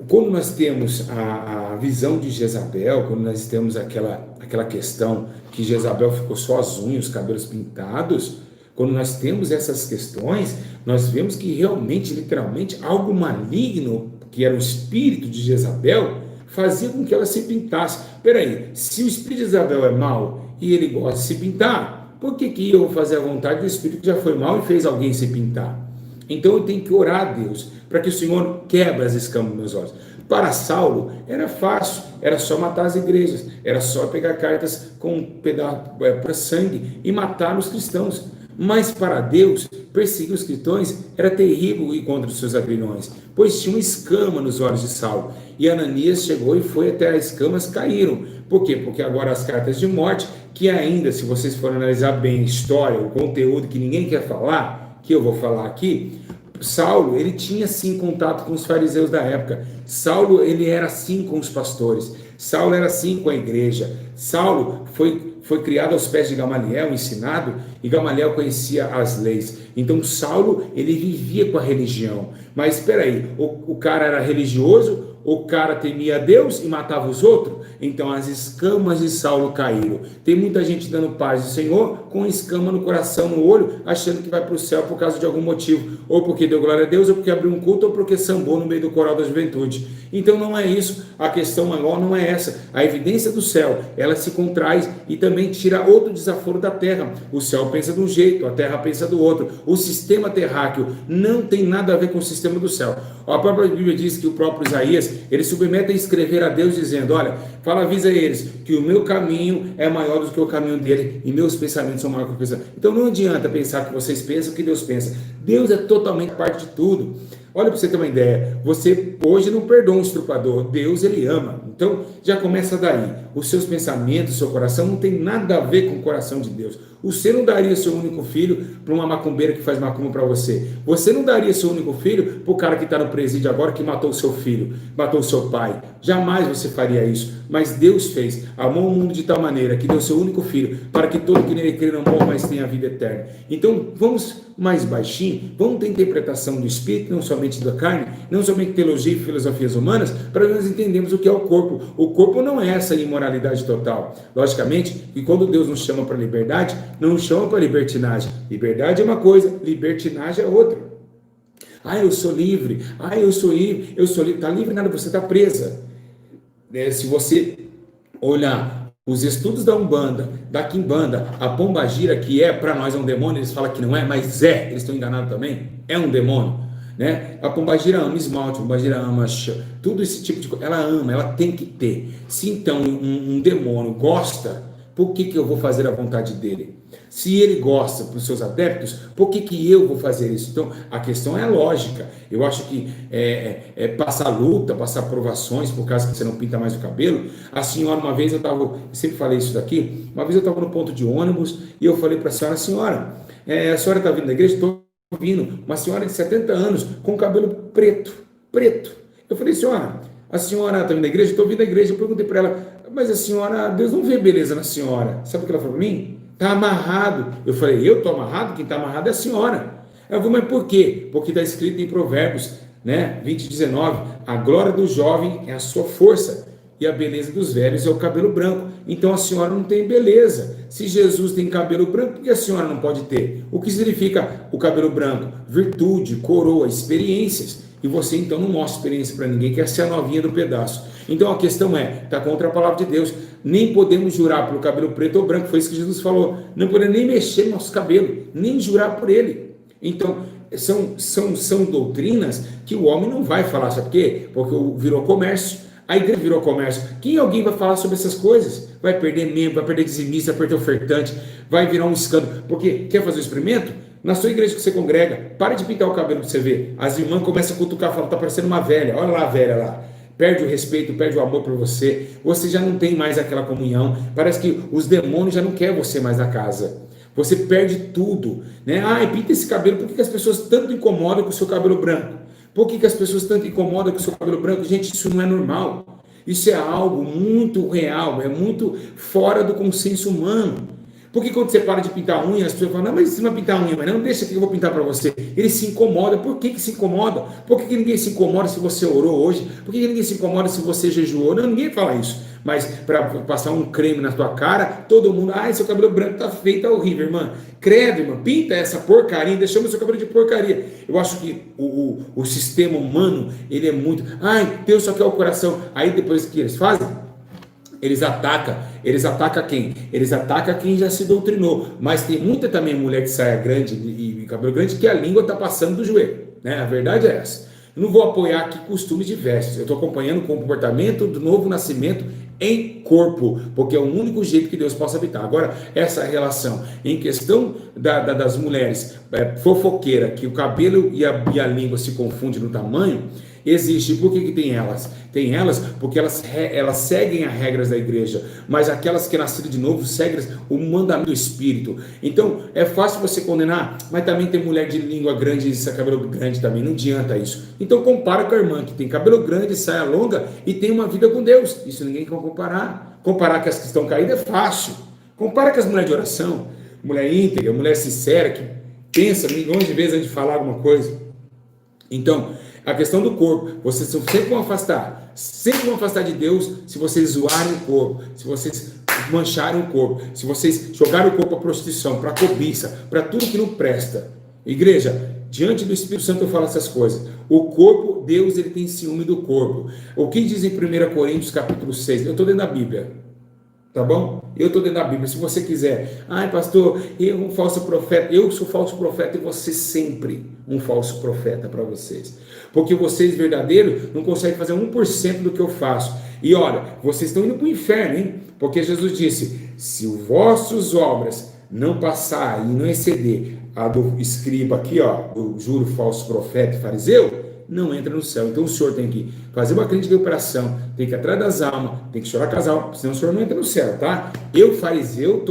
quando nós temos a visão de Jezabel, quando nós temos aquela questão que Jezabel ficou só as unhas, os cabelos pintados, quando nós temos essas questões, nós vemos que realmente, literalmente, algo maligno, que era o espírito de Jezabel, fazia com que ela se pintasse. Peraí, se o espírito de Jezabel é mau e ele gosta de se pintar, por que eu vou fazer a vontade do espírito que já foi mau e fez alguém se pintar? Então eu tenho que orar a Deus para que o Senhor quebre as escamas dos meus olhos. Para Saulo era fácil, era só matar as igrejas, era só pegar cartas com um pedaço para sangue e matar os cristãos. Mas para Deus, perseguir os cristãos era terrível e contra os seus agrilhões, pois tinha uma escama nos olhos de Saulo. E Ananias chegou e foi até as escamas caíram. Por quê? Porque agora as cartas de morte, que ainda, se vocês forem analisar bem a história, o conteúdo que ninguém quer falar, que eu vou falar aqui, Saulo, ele tinha sim contato com os fariseus da época. Saulo, ele era assim com os pastores. Saulo era assim com a igreja. Saulo foi criado aos pés de Gamaliel, ensinado, e Gamaliel conhecia as leis. Então Saulo, ele vivia com a religião. Mas espera aí, o cara era religioso, o cara temia a Deus e matava os outros? Então as escamas de Saulo caíram. Tem muita gente dando paz do Senhor com escama no coração, no olho, achando que vai para o céu por causa de algum motivo, ou porque deu glória a Deus, ou porque abriu um culto, ou porque sambou no meio do coral da juventude. Então não é isso, a questão maior não é essa. A evidência do céu, ela se contrai e também tira outro desaforo da terra. O céu pensa de um jeito, a terra pensa do outro. O sistema terráqueo não tem nada a ver com o sistema do céu. A própria Bíblia diz que o próprio Isaías, ele submete a escrever a Deus dizendo, olha, avisa eles que o meu caminho é maior do que o caminho dele e meus pensamentos são maiores que o pensamento. Então não adianta pensar que vocês pensam o que Deus pensa. Deus é totalmente parte de tudo. Olha, para você ter uma ideia, você hoje não perdoa um estuprador, Deus ele ama. Então já começa daí. Os seus pensamentos, o seu coração não tem nada a ver com o coração de Deus. Você não daria seu único filho para uma macumbeira que faz macumba para você. Você não daria seu único filho para o cara que está no presídio agora que matou o seu filho, matou o seu pai. Jamais você faria isso. Mas Deus fez, amou o mundo de tal maneira que deu seu único filho para que todo que nele crê não morra, mas tenha a vida eterna. Então vamos mais baixinho, vamos ter interpretação do Espírito, não somente da carne, não somente teologia e filosofias humanas, para nós entendermos o que é o corpo. O corpo não é essa imoralidade total. Logicamente que quando Deus nos chama para a liberdade, não nos chama para a libertinagem. Liberdade é uma coisa, libertinagem é outra. Eu sou livre, eu sou livre, está livre nada, você está presa. Se você olhar os estudos da Umbanda, da Quimbanda, a Pombagira, que para nós é um demônio, eles falam que não é, mas eles estão enganados também, é um demônio, né? A Pombagira ama esmalte, a Pombagira ama tudo esse tipo de coisa, ela ama, ela tem que ter. Se então um demônio gosta, por que eu vou fazer a vontade dele? Se ele gosta para os seus adeptos, por que eu vou fazer isso? Então, a questão é lógica. Eu acho que passar luta, passar provações, por causa que você não pinta mais o cabelo. A senhora, uma vez sempre falei isso daqui, uma vez eu estava no ponto de ônibus e eu falei para a senhora, a senhora está vindo da igreja? Estou vindo. Uma senhora de 70 anos, com cabelo preto. Eu falei, senhora, a senhora está vindo da igreja? Estou vindo da igreja. Eu perguntei para ela, mas a senhora, Deus não vê beleza na senhora. Sabe o que ela falou para mim? Está amarrado. Eu falei, eu estou amarrado? Quem está amarrado é a senhora. Ela falou, mas por quê? Porque está escrito em Provérbios, 20:19, a glória do jovem é a sua força e a beleza dos velhos é o cabelo branco. Então a senhora não tem beleza. Se Jesus tem cabelo branco, por que a senhora não pode ter? O que significa o cabelo branco? Virtude, coroa, experiências. E você então não mostra experiência para ninguém, quer ser a novinha do pedaço. Então a questão está contra a palavra de Deus. Nem podemos jurar pelo cabelo preto ou branco, foi isso que Jesus falou. Não podemos nem mexer no nosso cabelo, nem jurar por ele. Então são doutrinas que o homem não vai falar, sabe por quê? Porque virou comércio. A igreja virou comércio. Alguém vai falar sobre essas coisas? Vai perder membro, vai perder dizimista, vai perder ofertante, vai virar um escândalo. Porque quer fazer o experimento? Na sua igreja que você congrega, pare de pintar o cabelo para você ver. As irmãs começam a cutucar, falam, tá parecendo uma velha, olha lá a velha lá. Perde o respeito, perde o amor por você, você já não tem mais aquela comunhão, parece que os demônios já não querem você mais na casa, você perde tudo, né? Ai, pinta esse cabelo, por que as pessoas tanto incomodam com o seu cabelo branco? Por que as pessoas tanto incomodam com o seu cabelo branco? Gente, isso não é normal, isso é algo muito real, é muito fora do consenso humano. Porque quando você para de pintar a unha, as pessoas falam, não, mas você não vai pintar a unha, mas não, deixa que eu vou pintar para você. Ele se incomoda. Por que se incomoda? Por que ninguém se incomoda se você orou hoje? Por que ninguém se incomoda se você jejuou? Não, ninguém fala isso. Mas para passar um creme na tua cara, todo mundo, ai, seu cabelo branco tá feio, tá horrível, irmã. Credo, irmã, pinta essa porcaria, deixamos seu cabelo de porcaria. Eu acho que o sistema humano, ele é muito, ai, Deus só quer o coração. Aí depois o que eles fazem? Eles atacam quem? Eles atacam quem já se doutrinou, mas tem muita também mulher de saia grande e cabelo grande que a língua está passando do joelho, né? A verdade é essa. Eu não vou apoiar aqui costumes diversos, eu estou acompanhando o comportamento do novo nascimento em corpo, porque é o único jeito que Deus possa habitar. Agora, essa relação em questão das mulheres fofoqueira, que o cabelo e a língua se confundem no tamanho, existe. Por que tem elas? Tem elas porque elas seguem as regras da igreja, mas aquelas que nasceram de novo seguem o mandamento do Espírito. Então é fácil você condenar, mas também tem mulher de língua grande e cabelo grande também, não adianta isso. Então compara com a irmã que tem cabelo grande, saia longa e tem uma vida com Deus. Isso ninguém quer comparar. Comparar com as que estão caídas é fácil. Compara com as mulheres de oração, mulher íntegra, mulher sincera, que pensa milhões de vezes antes de falar alguma coisa. Então, a questão do corpo, vocês sempre vão afastar de Deus se vocês zoarem o corpo, se vocês mancharem o corpo, se vocês jogarem o corpo para prostituição, para cobiça, para tudo que não presta. Igreja, diante do Espírito Santo eu falo essas coisas. O corpo, Deus, ele tem ciúme do corpo. O que diz em 1 Coríntios capítulo 6? Eu estou dentro da Bíblia. Tá bom? Eu estou dentro da Bíblia. Se você quiser, ai pastor, eu um falso profeta, eu sou falso profeta e você sempre um falso profeta para vocês. Porque vocês verdadeiros não conseguem fazer 1% do que eu faço. E olha, vocês estão indo para o inferno, hein? Porque Jesus disse, se os vossos obras não passar e não exceder a do escriba aqui, ó, do juro falso profeta e fariseu, não entra no céu. Então o senhor tem que fazer uma clínica de operação, tem que ir atrás das almas, tem que chorar casal, senão o senhor não entra no céu, tá? Eu, fariseu,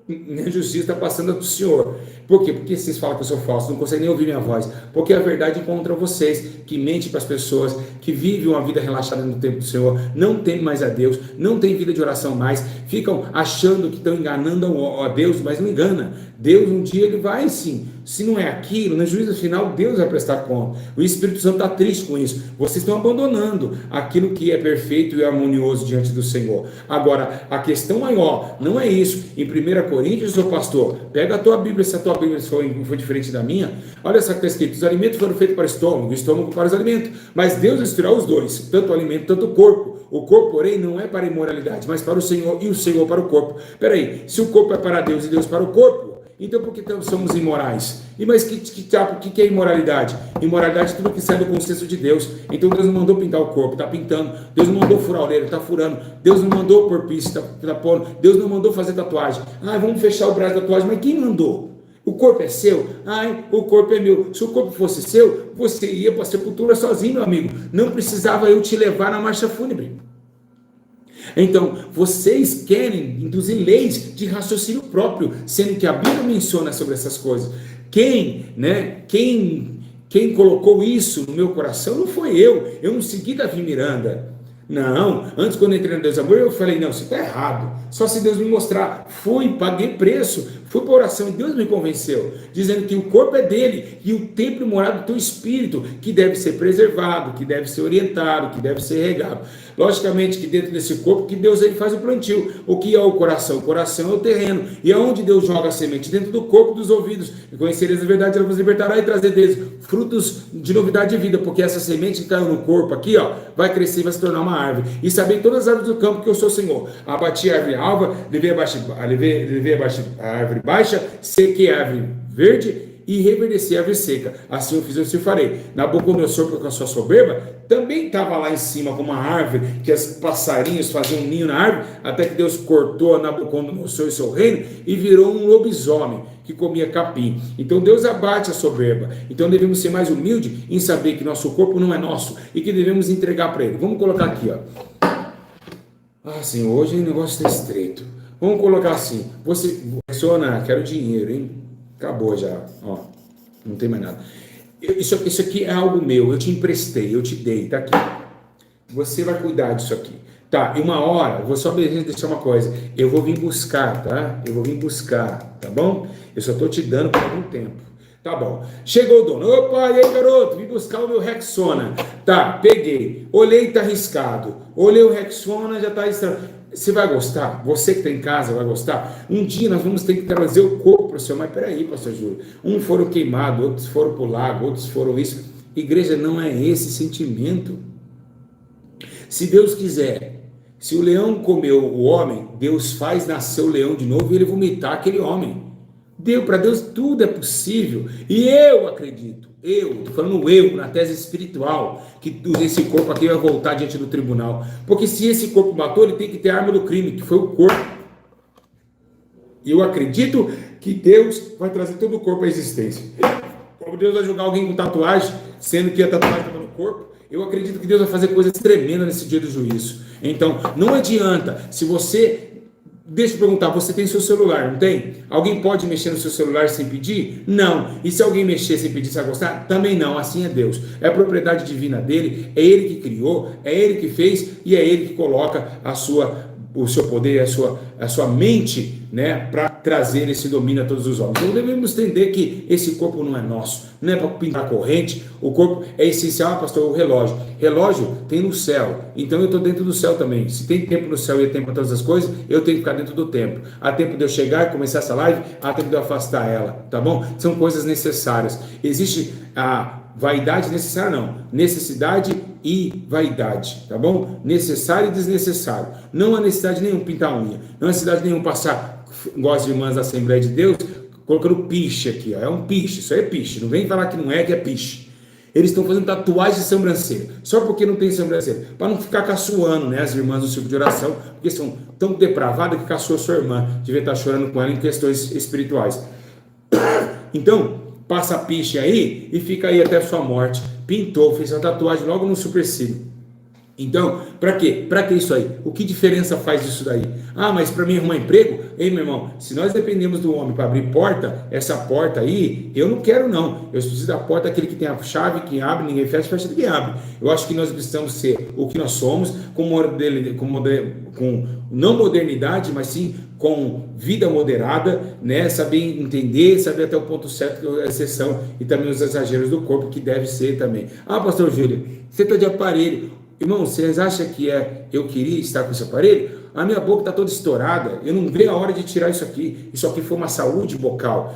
minha justiça está passando do senhor. Por quê? Porque vocês falam que eu sou falso, não conseguem nem ouvir minha voz. Porque a verdade encontra vocês, que mente para as pessoas, que vivem uma vida relaxada no tempo do Senhor, não tem mais a Deus, não tem vida de oração mais, ficam achando que estão enganando a Deus, mas não engana. Deus um dia ele vai sim. Se não é aquilo, no juízo final, Deus vai prestar conta. O Espírito Santo está triste com isso. Vocês estão abandonando aquilo que é perfeito e harmonioso diante do Senhor. Agora, a questão maior não é isso. Em 1 Coríntios, ô pastor, pega a tua Bíblia, se a tua Bíblia foi diferente da minha, olha só que está escrito, os alimentos foram feitos para o estômago para os alimentos, mas Deus misturou os dois, tanto o alimento, tanto o corpo. O corpo, porém, não é para a imoralidade, mas para o Senhor, e o Senhor para o corpo. Peraí, se o corpo é para Deus e Deus para o corpo, então por que somos imorais? E mas que é imoralidade? Imoralidade é tudo que sai do consenso de Deus. Então Deus não mandou pintar o corpo, está pintando. Deus não mandou furar a orelha, está furando. Deus não mandou pôr piercing, está pondo. Deus não mandou fazer tatuagem. Ah, vamos fechar o braço da tatuagem, mas quem mandou? O corpo é seu? Ai, o corpo é meu. Se o corpo fosse seu, você ia para a sepultura sozinho, meu amigo. Não precisava eu te levar na marcha fúnebre. Então, vocês querem induzir leis de raciocínio próprio, sendo que a Bíblia menciona sobre essas coisas. Quem colocou isso no meu coração não foi eu não segui Davi Miranda. Não, antes quando eu entrei no Deus Amor, eu falei, não, isso está errado, só se Deus me mostrar. Fui, paguei preço, fui para oração e Deus me convenceu, dizendo que o corpo é dele e o templo morado do teu espírito, que deve ser preservado, que deve ser orientado, que deve ser regado. Logicamente que dentro desse corpo, que Deus aí faz o plantio. O que é o coração? O coração é o terreno. E aonde Deus joga a semente? Dentro do corpo dos ouvidos. E conhecereis a verdade, ela vos libertará e trazer deles frutos de novidade de vida, porque essa semente que caiu no corpo aqui, ó, vai crescer e vai se tornar uma árvore. E sabei todas as árvores do campo que eu sou o Senhor. Abati a árvore alva, levei abaixo a árvore baixa, sequei a árvore verde, e reverdecer a árvore seca. Assim eu fiz, eu farei. Nabucodonosor, com a sua soberba, também estava lá em cima com uma árvore, que os passarinhos faziam um ninho na árvore, até que Deus cortou a Nabucodonosor e seu reino e virou um lobisomem que comia capim. Então Deus abate a soberba. Então devemos ser mais humildes em saber que nosso corpo não é nosso e que devemos entregar para Ele. Vamos colocar aqui, ó. Ah, Senhor, hoje o negócio está estreito. Vamos colocar assim, você, quero dinheiro, hein? Acabou já, ó, não tem mais nada. Isso aqui é algo meu, eu te emprestei, eu te dei, tá aqui. Você vai cuidar disso aqui. Tá, e uma hora, vou só deixar uma coisa, eu vou vir buscar, tá? Eu vou vir buscar, tá bom? Eu só tô te dando por algum tempo. Tá bom. Chegou o dono. Opa, e aí, garoto? Vim buscar o meu Rexona. Tá, peguei. Olhei, tá arriscado. Olhei o Rexona, já tá estranho. Você vai gostar? Você que está em casa vai gostar? Um dia nós vamos ter que trazer o corpo para o Senhor. Mas peraí, pastor Júlio. Um foram queimados, outros foram para o lago, outros foram isso. Igreja, não é esse sentimento. Se Deus quiser, se o leão comeu o homem, Deus faz nascer o leão de novo e ele vomitar aquele homem. Para Deus tudo é possível. E eu acredito, estou falando eu, na tese espiritual, que esse corpo aqui vai voltar diante do tribunal. Porque se esse corpo matou, ele tem que ter a arma do crime, que foi o corpo. E eu acredito que Deus vai trazer todo o corpo à existência. Como Deus vai julgar alguém com tatuagem, sendo que a tatuagem estava no corpo, eu acredito que Deus vai fazer coisas tremendas nesse dia do juízo. Então, não adianta, se você... Deixa eu perguntar, você tem seu celular, não tem? Alguém pode mexer no seu celular sem pedir? Não. E se alguém mexer sem pedir, você vai gostar? Também não, assim é Deus. É a propriedade divina dele, é Ele que criou, é Ele que fez e é Ele que coloca o seu poder, a sua mente, né, para trazer esse domínio a todos os homens. Então devemos entender que esse corpo não é nosso, não é para pintar corrente, o corpo é essencial, pastor, o relógio tem no céu, então eu estou dentro do céu também. Se tem tempo no céu e tempo para todas as coisas, eu tenho que ficar dentro do tempo. Há tempo de eu chegar e começar essa live, há tempo de eu afastar ela, tá bom? São coisas necessárias. Existe a vaidade necessária, não, necessidade e vaidade, tá bom? Necessário e desnecessário. Não há necessidade nenhuma pintar unha, não há necessidade nenhuma passar, gosto de irmãs da Assembleia de Deus, colocando piche aqui, ó. É um piche, isso aí é piche, não vem falar que não é, que é piche. Eles estão fazendo tatuagem de sobrancelha, só porque não tem sobrancelha, para não ficar caçoando, né, as irmãs do círculo de oração, porque são tão depravadas que caçoou sua irmã, devia estar chorando com ela em questões espirituais. Então, passa a piche aí e fica aí até a sua morte. Pintou, fez uma tatuagem logo no supercílio. Então, para quê? Para que isso aí? O que diferença faz isso daí? Ah, mas para mim arrumar emprego? Ei, meu irmão, se nós dependemos do homem para abrir porta, essa porta aí, eu não quero não. Eu preciso da porta daquele que tem a chave, quem abre, ninguém fecha, fecha ninguém abre. Eu acho que nós precisamos ser o que nós somos, com não modernidade, mas sim com vida moderada, né? Saber entender, saber até o ponto certo da exceção e também os exageros do corpo, que deve ser também. Ah, pastor Júlio, você está de aparelho. Irmão, vocês acham que eu queria estar com esse aparelho? A minha boca está toda estourada, eu não vejo a hora de tirar isso aqui. Isso aqui foi uma saúde bucal.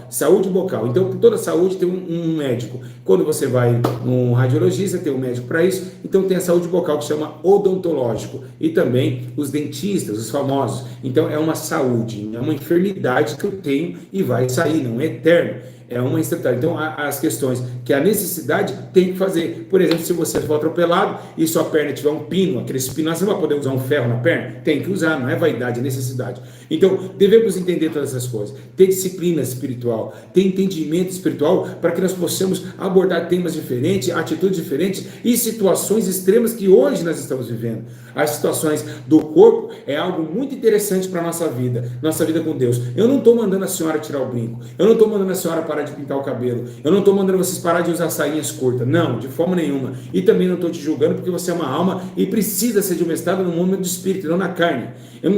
Então, por toda saúde tem um médico. Quando você vai num radiologista, tem um médico para isso. Então, tem a saúde bucal, que chama odontológico. E também os dentistas, os famosos. Então, é uma saúde, é uma enfermidade que eu tenho e vai sair, não é eterno. É uma instantânea. Então, as questões que a necessidade tem que fazer. Por exemplo, se você for atropelado e sua perna tiver um pino, aquele pino, você não vai poder usar um ferro na perna? Tem que usar, não é vaidade, é necessidade. Então, devemos entender todas essas coisas. Ter disciplina espiritual, ter entendimento espiritual, para que nós possamos abordar temas diferentes, atitudes diferentes e situações extremas que hoje nós estamos vivendo. As situações do corpo é algo muito interessante para a nossa vida com Deus. Eu não estou mandando a senhora tirar o brinco, eu não estou mandando a senhora parar de pintar o cabelo, eu não estou mandando vocês parar de usar sainhas curtas, não, de forma nenhuma. E também não estou te julgando, porque você é uma alma e precisa ser administrada no mundo do espírito, não na carne.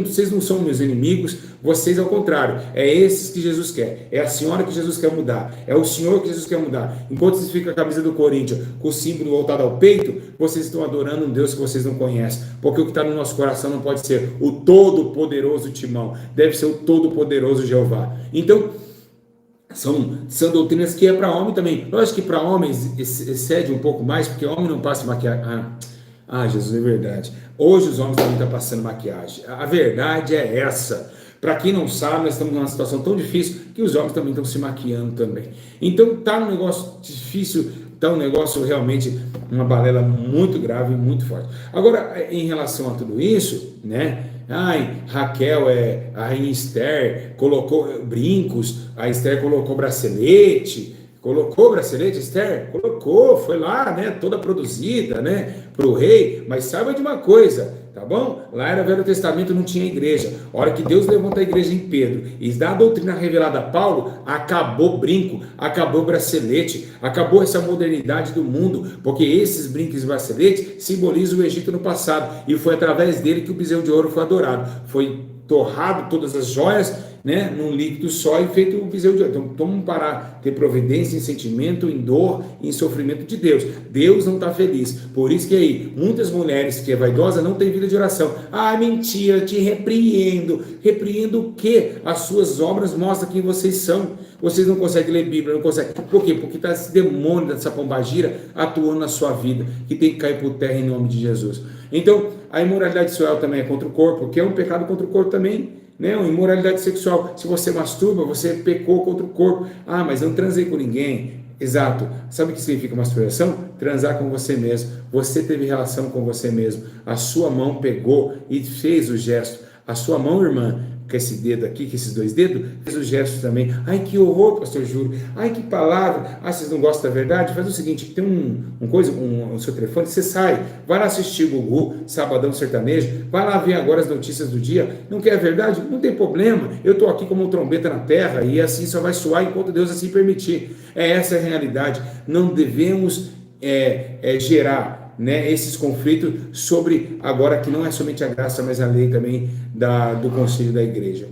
Vocês não são meus inimigos, vocês ao contrário, é esses que Jesus quer, é a senhora que Jesus quer mudar, é o senhor que Jesus quer mudar. Enquanto vocês ficam com a camisa do Corinthians com o símbolo voltado ao peito, vocês estão adorando um Deus que vocês não conhecem, porque o que está no nosso coração não pode ser o todo-poderoso Timão, deve ser o todo-poderoso Jeová. Então, são doutrinas que é para homem também. Eu acho que para homens excede um pouco mais, porque homem não passa maquiagem. Jesus, é verdade. Hoje os homens também estão passando maquiagem. A verdade é essa. Para quem não sabe, nós estamos numa situação tão difícil que os homens também estão se maquiando também. Então tá um negócio difícil, tá um negócio realmente, uma balela muito grave, muito forte. Agora, em relação a tudo isso, né? Ai, Raquel, a rainha Esther colocou brincos, a Esther colocou bracelete. Colocou bracelete, Esther? Colocou, foi lá, né? Toda produzida, né? Para o rei. Mas saiba de uma coisa, tá bom? Lá era Velho Testamento, não tinha igreja. A hora que Deus levanta a igreja em Pedro e dá a doutrina revelada a Paulo, acabou brinco, acabou bracelete, acabou essa modernidade do mundo, porque esses brincos e braceletes simbolizam o Egito no passado, e foi através dele que o bezerro de ouro foi adorado. Foi torrado todas as joias, né, num líquido só e feito o bezerro de ouro. Então vamos parar, ter providência em sentimento, em dor, em sofrimento de Deus. Deus não está feliz. Por isso que aí, muitas mulheres que é vaidosa não têm vida de oração. Ah, mentira, te repreendo. Repreendo o quê? As suas obras mostram quem vocês são. Vocês não conseguem ler Bíblia, não conseguem. Por quê? Porque está esse demônio dessa pombagira atuando na sua vida, que tem que cair por terra em nome de Jesus. Então, a imoralidade sexual também é contra o corpo, que é um pecado contra o corpo também, né? Uma imoralidade sexual. Se você masturba, você pecou contra o corpo. Ah, mas eu não transei com ninguém. Exato. Sabe o que significa masturbação? Transar com você mesmo. Você teve relação com você mesmo. A sua mão pegou e fez o gesto. A sua mão, irmã, com esse dedo aqui, com esses dois dedos, fez o gesto também. Ai, que horror, pastor Júlio. Ai, que palavra. Ah, vocês não gostam da verdade? Faz o seguinte, tem o seu telefone, você sai, vai lá assistir o Gugu, Sabadão Sertanejo, vai lá ver agora as notícias do dia. Não quer a verdade? Não tem problema. Eu estou aqui como um trombeta na terra e assim só vai soar enquanto Deus assim permitir. Essa a realidade. Não devemos gerar, né, esses conflitos sobre, agora que não é somente a graça, mas a lei também do conselho da igreja.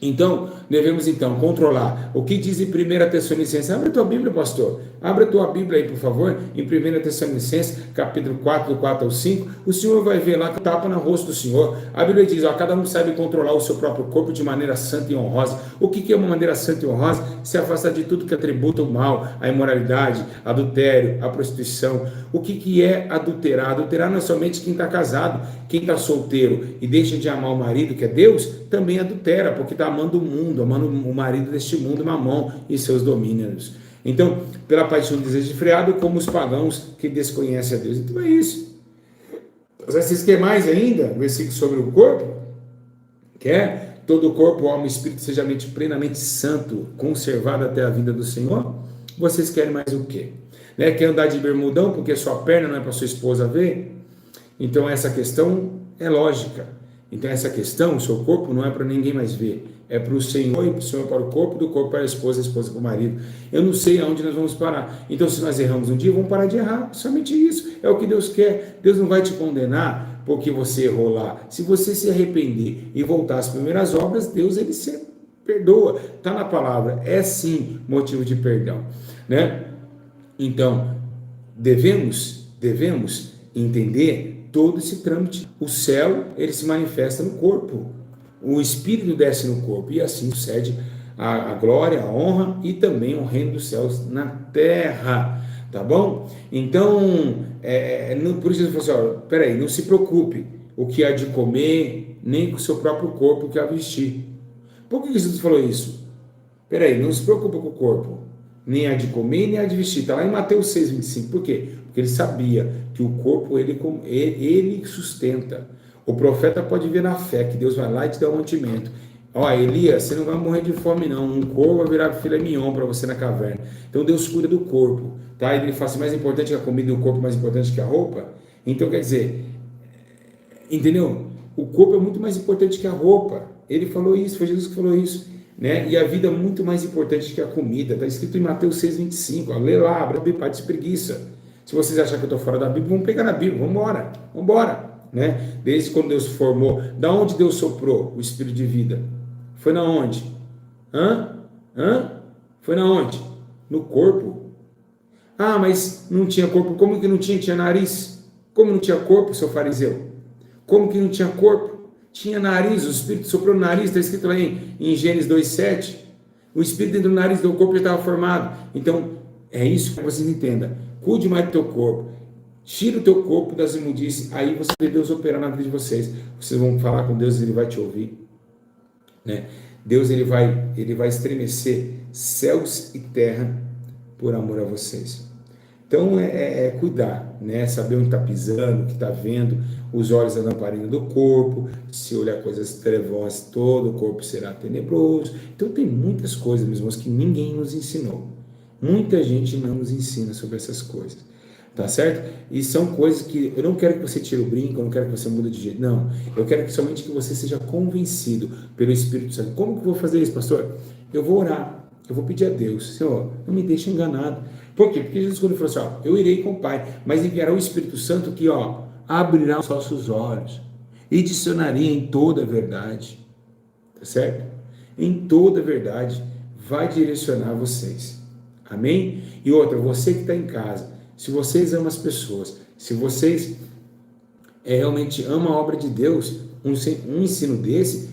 Então, devemos então controlar. O que diz em 1 Tessalonicenses? Abre a tua Bíblia, pastor. Abre a tua Bíblia aí, por favor, em 1 Tessalonicenses, capítulo 4, do 4 ao 5. O Senhor vai ver lá que tapa no rosto do Senhor. A Bíblia diz, cada um sabe controlar o seu próprio corpo de maneira santa e honrosa. O que é uma maneira santa e honrosa? Se afastar de tudo que atributa o mal, a imoralidade, adultério, a prostituição. O que é adulterar? Adulterar não é somente quem está casado, quem está solteiro e deixa de amar o marido, que é Deus, também adultera, porque está amando o mundo, amando o marido deste mundo, Mamon e seus domínios. Então, pela paixão do desejo freado, como os pagãos que desconhecem a Deus. Então é isso. Vocês querem mais ainda? Um versículo sobre o corpo? Quer? Todo o corpo, alma e espírito seja plenamente santo, conservado até a vinda do Senhor? Vocês querem mais o quê? Né? Quer andar de bermudão porque sua perna não é para sua esposa ver? Então essa questão é lógica. Então essa questão, o seu corpo não é para ninguém mais ver. É para o Senhor e para o Senhor para o corpo, do corpo para a esposa para o marido. Eu não sei aonde nós vamos parar. Então se nós erramos um dia, vamos parar de errar. Somente isso. É o que Deus quer. Deus não vai te condenar porque você errou lá. Se você se arrepender e voltar às primeiras obras, Deus ele se perdoa. Está na palavra. É sim motivo de perdão, né? Então devemos entender todo esse trâmite. O céu, ele se manifesta no corpo. O Espírito desce no corpo. E assim sucede a glória, a honra e também o reino dos céus na terra. Tá bom? Então, por isso ele falou assim, peraí, não se preocupe o que há de comer, nem com o seu próprio corpo o que há de vestir. Por que Jesus falou isso? Peraí, não se preocupe com o corpo, nem há de comer, nem há de vestir. Está lá em Mateus 6,25. Por quê? Porque ele sabia que o corpo ele sustenta. O profeta pode ver na fé que Deus vai lá e te dá um mantimento. Elias, você não vai morrer de fome não, um corpo vai virar filé mignon para você na caverna. Então Deus cuida do corpo, tá? Ele fala assim, mais importante que a comida e o corpo mais importante que a roupa. Então quer dizer, entendeu? O corpo é muito mais importante que a roupa. Ele falou isso, foi Jesus que falou isso, né? E a vida é muito mais importante que a comida. Está escrito em Mateus 6,25. Lê lá, abre a Bíblia, de preguiça. Se vocês acharem que eu estou fora da Bíblia, vamos pegar na Bíblia, vamos embora. Né? Desde quando Deus formou, da onde Deus soprou o Espírito de vida? Foi na onde? Foi na onde? No corpo. Ah, mas não tinha corpo. Como que não tinha? Tinha nariz. Como não tinha corpo, seu fariseu? Como que não tinha corpo? Tinha nariz, o Espírito soprou no nariz, está escrito lá em Gênesis 2,7. O Espírito dentro do nariz do corpo já estava formado. Então, é isso que vocês entendam. Cuide mais do teu corpo. Tira o teu corpo das imundícies. Aí você vê Deus operar na vida de vocês. Vocês vão falar com Deus e Ele vai te ouvir. né? Deus ele vai estremecer céus e terra por amor a vocês. Então é cuidar, né? Saber onde está pisando, o que está vendo, os olhos da lamparina do corpo, se olhar coisas trevosas, todo o corpo será tenebroso. Então tem muitas coisas, meus irmãos, que ninguém nos ensinou. Muita gente não nos ensina sobre essas coisas, tá certo? E são coisas que eu não quero que você tire o brinco, eu não quero que você mude de jeito, não. Eu quero que somente que você seja convencido pelo Espírito Santo. Como que eu vou fazer isso, pastor? Eu vou orar, eu vou pedir a Deus, Senhor, não me deixe enganado. Por quê? Porque Jesus quando falou assim, ó, eu irei com o Pai, mas enviará o Espírito Santo que, ó, abrirá os nossos olhos e dicionaria em toda a verdade, tá certo? Em toda a verdade, vai direcionar vocês, amém? E outra, você que está em casa, se vocês amam as pessoas, se vocês realmente amam a obra de Deus, um ensino desse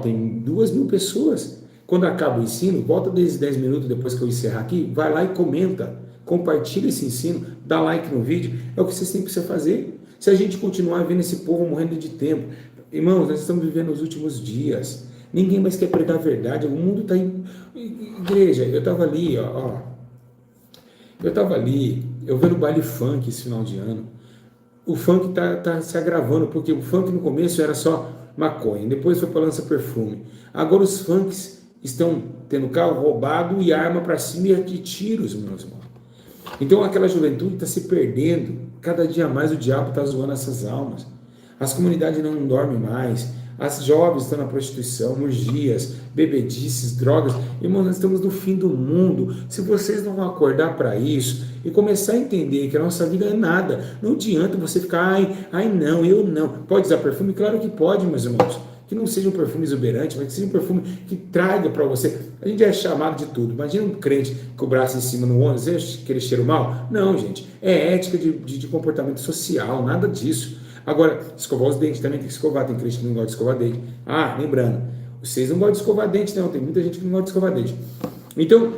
tem 2.000 pessoas. Quando acaba o ensino, volta 10 minutos depois que eu encerrar aqui, vai lá e comenta, compartilha esse ensino, dá like no vídeo, é o que vocês têm que fazer. Se a gente continuar vendo esse povo morrendo de tempo, irmãos, nós estamos vivendo os últimos dias, ninguém mais quer pregar a verdade, o mundo está em... Igreja, eu estava ali, eu vendo baile funk esse final de ano, o funk está se agravando, porque o funk no começo era só maconha, depois foi para lança-perfume, agora os funks estão tendo carro roubado e arma para cima de tiros, meus irmãos. Então aquela juventude está se perdendo, cada dia mais o diabo está zoando essas almas, as comunidades não dormem mais, as jovens estão na prostituição, orgias, bebedices, drogas. Irmãos, nós estamos no fim do mundo. Se vocês não vão acordar para isso e começar a entender que a nossa vida é nada, não adianta você ficar, não, eu não. Pode usar perfume? Claro que pode, meus irmãos. Que não seja um perfume exuberante, mas que seja um perfume que traga para você. A gente é chamado de tudo. Imagina um crente com o braço em cima no ônibus, aquele cheiro mal? Não, gente. É ética de comportamento social, nada disso. Agora, escovar os dentes também tem que escovar. Tem crente que não gosta de escovar dente. Lembrando, vocês não gostam de escovar dente, não. Tem muita gente que não gosta de escovar dente. Então,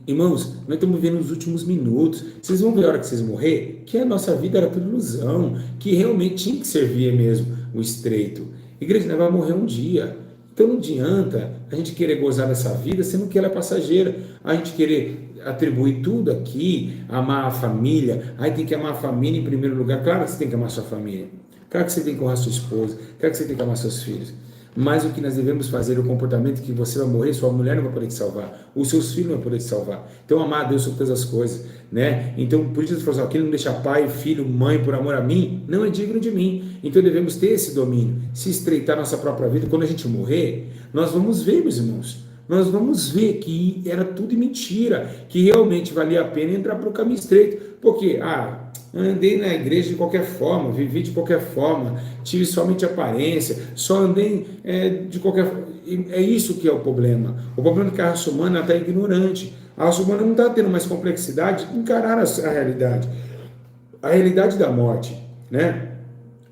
irmãos, nós estamos vivendo os últimos minutos. Vocês vão ver a hora que vocês morrer, que a nossa vida era tudo ilusão, que realmente tinha que servir mesmo o estreito. Igreja, nós vamos morrer um dia. Então não adianta a gente querer gozar dessa vida, sendo que ela é passageira. A gente querer atribuir tudo aqui, amar a família. Aí tem que amar a família em primeiro lugar. Claro que você tem que amar a sua família. Claro que você tem que amar a sua esposa. Claro que você tem que amar seus filhos. Mas o que nós devemos fazer, o comportamento que você vai morrer, sua mulher não vai poder te salvar, os seus filhos não vão poder te salvar. Então amar a Deus sobre todas as coisas, né? Então por isso Jesus falou assim, quem não deixa pai, filho, mãe por amor a mim, não é digno de mim. Então devemos ter esse domínio, se estreitar nossa própria vida. Quando a gente morrer, nós vamos ver, meus irmãos, nós vamos ver que era tudo mentira, que realmente valia a pena entrar para o caminho estreito, porque, andei na igreja de qualquer forma, vivi de qualquer forma, tive somente aparência, só andei de qualquer forma. É isso que é o problema. O problema é que a raça humana está ignorante. A raça humana não está tendo mais complexidade de encarar a realidade da morte, né?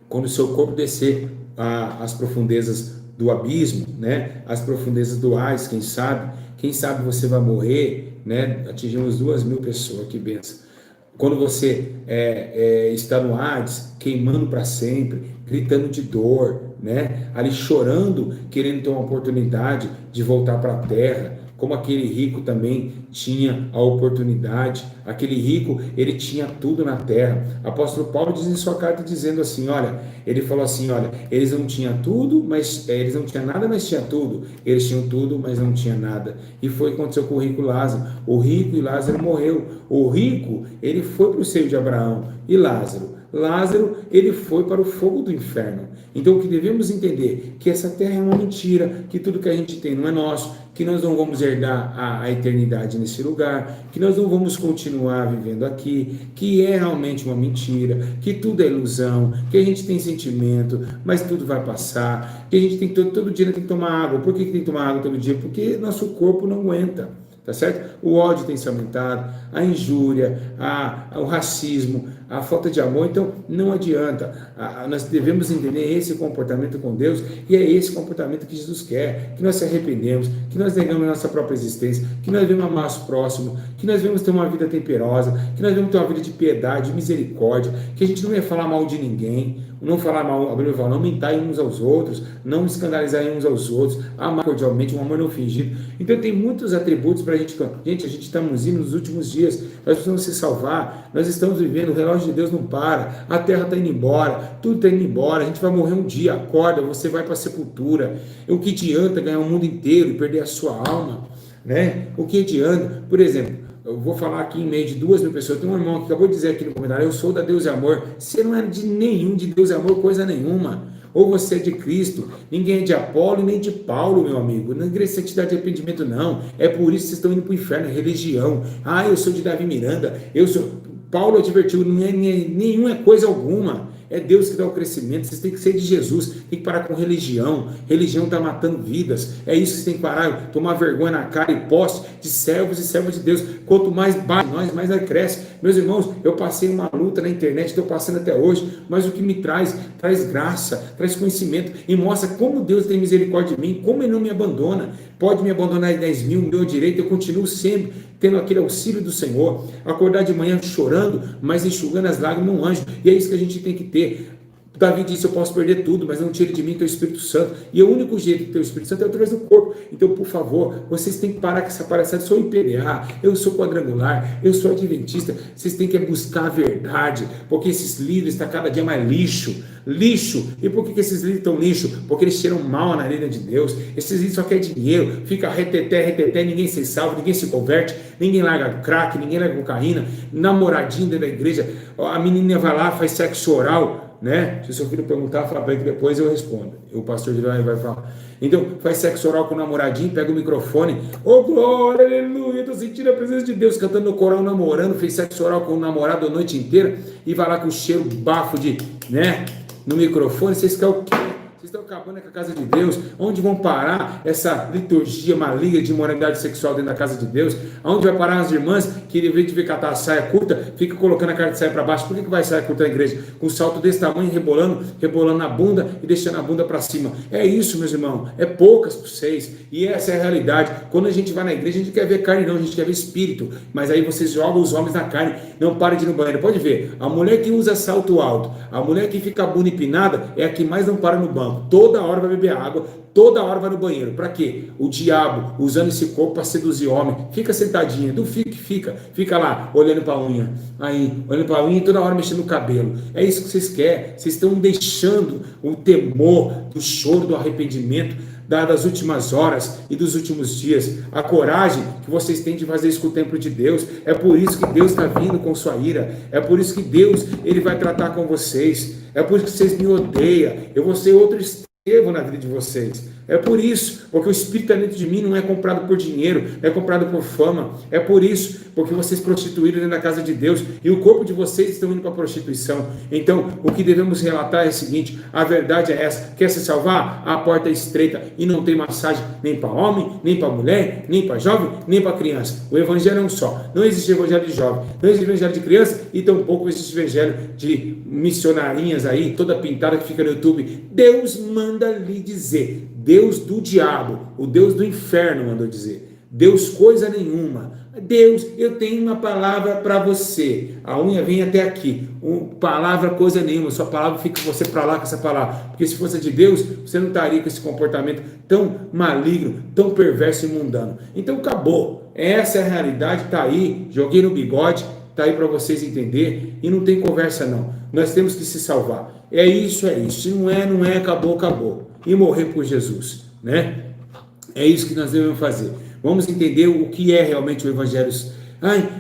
Quando o seu corpo descer às profundezas do abismo, né? As profundezas do Hades, quem sabe você vai morrer, né? Atingimos 2.000 pessoas, que benção. Quando você está no Hades, queimando para sempre, gritando de dor, né? Ali chorando, querendo ter uma oportunidade de voltar para a terra, como aquele rico também tinha a oportunidade. Aquele rico, ele tinha tudo na terra. Apóstolo Paulo diz em sua carta dizendo assim, ele falou assim, eles não tinham tudo, mas eles não tinham nada, mas tinham tudo. Eles tinham tudo, mas não tinham nada. E foi o que aconteceu com o rico Lázaro. O rico e Lázaro morreu. O rico, ele foi para o seio de Abraão. E Lázaro, ele foi para o fogo do inferno. Então o que devemos entender, que essa terra é uma mentira, que tudo que a gente tem não é nosso, que nós não vamos herdar a eternidade nesse lugar, que nós não vamos continuar vivendo aqui, que é realmente uma mentira, que tudo é ilusão, que a gente tem sentimento, mas tudo vai passar, que a gente tem todo dia tem que tomar água. Por que tem que tomar água todo dia? Porque nosso corpo não aguenta. Tá certo? O ódio tem se aumentado, a injúria, o racismo, a falta de amor. Então não adianta, nós devemos entender esse comportamento com Deus, e é esse comportamento que Jesus quer, que nós se arrependemos, que nós negamos a nossa própria existência, que nós devemos amar nosso próximo, que nós devemos ter uma vida temperosa, que nós devemos ter uma vida de piedade, de misericórdia, que a gente não ia falar mal de ninguém. não falar mal, a Bíblia fala, não mentai uns aos outros, não escandalizar uns aos outros, amar cordialmente, um amor não fingido. Então tem muitos atributos para a gente. Gente, a gente estamos indo nos últimos dias, nós precisamos se salvar, nós estamos vivendo, o relógio de Deus não para, a terra está indo embora, tudo está indo embora, a gente vai morrer um dia, acorda, você vai para a sepultura. O que adianta ganhar o mundo inteiro e perder a sua alma? Né? O que adianta? Por exemplo, eu vou falar aqui em meio de 2.000 pessoas. Tem um irmão que acabou de dizer aqui no comentário: eu sou da Deus e Amor. Você não é de nenhum de Deus e Amor, coisa nenhuma. Ou você é de Cristo. Ninguém é de Apolo nem de Paulo, meu amigo. Não é igreja de santidade de arrependimento, não. É por isso que vocês estão indo para o inferno. É religião. Ah, eu sou de Davi Miranda. Eu sou. Paulo advertiu: não é nenhuma coisa alguma. É Deus que dá o crescimento. Vocês têm que ser de Jesus. Tem que parar com religião. Religião está matando vidas. É isso que vocês têm que parar. Tomar vergonha na cara e posse de servos e servas de Deus. Quanto mais baixa nós, mais nós cresce. Meus irmãos, eu passei uma luta na internet, estou passando até hoje, mas o que me traz graça, traz conhecimento e mostra como Deus tem misericórdia de mim, como Ele não me abandona. Pode me abandonar em 10 mil, meu direito, eu continuo sempre tendo aquele auxílio do Senhor. Acordar de manhã chorando, mas enxugando as lágrimas um anjo. E é isso que a gente tem que ter. Davi disse: eu posso perder tudo, mas não tire de mim teu Espírito Santo. E o único jeito de ter o Espírito Santo é através do corpo. Então, por favor, vocês têm que parar com essa palhaçada. Eu sou IPDA, eu sou quadrangular, eu sou adventista. Vocês têm que buscar a verdade, porque esses líderes estão cada dia mais lixo. E por que esses líderes estão lixo? Porque eles cheiram mal na arena de Deus. Esses líderes só querem dinheiro, fica reteté, ninguém se salva, ninguém se converte, ninguém larga crack, ninguém larga cocaína, namoradinho dentro da igreja. A menina vai lá, faz sexo oral, né? Se o seu filho perguntar, fala para ele que depois eu respondo. O pastor Gideon vai falar. Então, faz sexo oral com o namoradinho, pega o microfone, glória, aleluia, estou sentindo a presença de Deus, cantando no coral, namorando, fez sexo oral com o namorado a noite inteira e vai lá com cheiro bafo de, né? No microfone. Vocês querem o quê? Vocês estão acabando com a casa de Deus. Onde vão parar essa liturgia maligna de imoralidade sexual dentro da casa de Deus? Aonde vai parar as irmãs que, em vez de ver catar a saia curta, fica colocando a cara de saia para baixo? Por que vai saia curta na igreja? Com um salto desse tamanho, rebolando na bunda e deixando a bunda para cima. É isso, meus irmãos. É poucas para vocês. E essa é a realidade. Quando a gente vai na igreja, a gente quer ver carne, não. A gente quer ver espírito. Mas aí vocês jogam os homens na carne. Não para de ir no banheiro. Pode ver. A mulher que usa salto alto, a mulher que fica bunda empinada, é a que mais não para no banco. Toda hora vai beber água, toda hora vai no banheiro. Para quê? O diabo usando esse corpo para seduzir homem. Fica sentadinha, não fica lá olhando para a unha. Aí, olhando para a unha e toda hora mexendo no cabelo. É isso que vocês querem. Vocês estão deixando o temor do choro, do arrependimento das últimas horas e dos últimos dias, a coragem que vocês têm de fazer isso com o templo de Deus. É por isso que Deus está vindo com sua ira, é por isso que Deus ele vai tratar com vocês, é por isso que vocês me odeiam. Eu vou ser outro Estevão na vida de vocês. É por isso, porque o Espírito dentro de mim não é comprado por dinheiro, não é comprado por fama. É por isso, porque vocês prostituíram dentro da casa de Deus e o corpo de vocês estão indo para a prostituição. Então, o que devemos relatar é o seguinte: a verdade é essa. Quer se salvar? A porta é estreita e não tem massagem nem para homem, nem para mulher, nem para jovem, nem para criança. O evangelho é um só. Não existe evangelho de jovem, não existe evangelho de criança e tampouco existe evangelho de missionarinhas aí, toda pintada que fica no YouTube. Deus manda lhe dizer. Deus do diabo, o Deus do inferno mandou dizer. Deus coisa nenhuma. Deus, eu tenho uma palavra para você. A unha vem até aqui. Palavra coisa nenhuma. Sua palavra fica você para lá com essa palavra. Porque se fosse de Deus, você não estaria com esse comportamento tão maligno, tão perverso e mundano. Então acabou. Essa é a realidade, está aí. Joguei no bigode, está aí para vocês entenderem. E não tem conversa não. Nós temos que se salvar. É isso. Se não é, acabou. E morrer por Jesus, né? É isso que nós devemos fazer. Vamos entender o que é realmente o evangelho.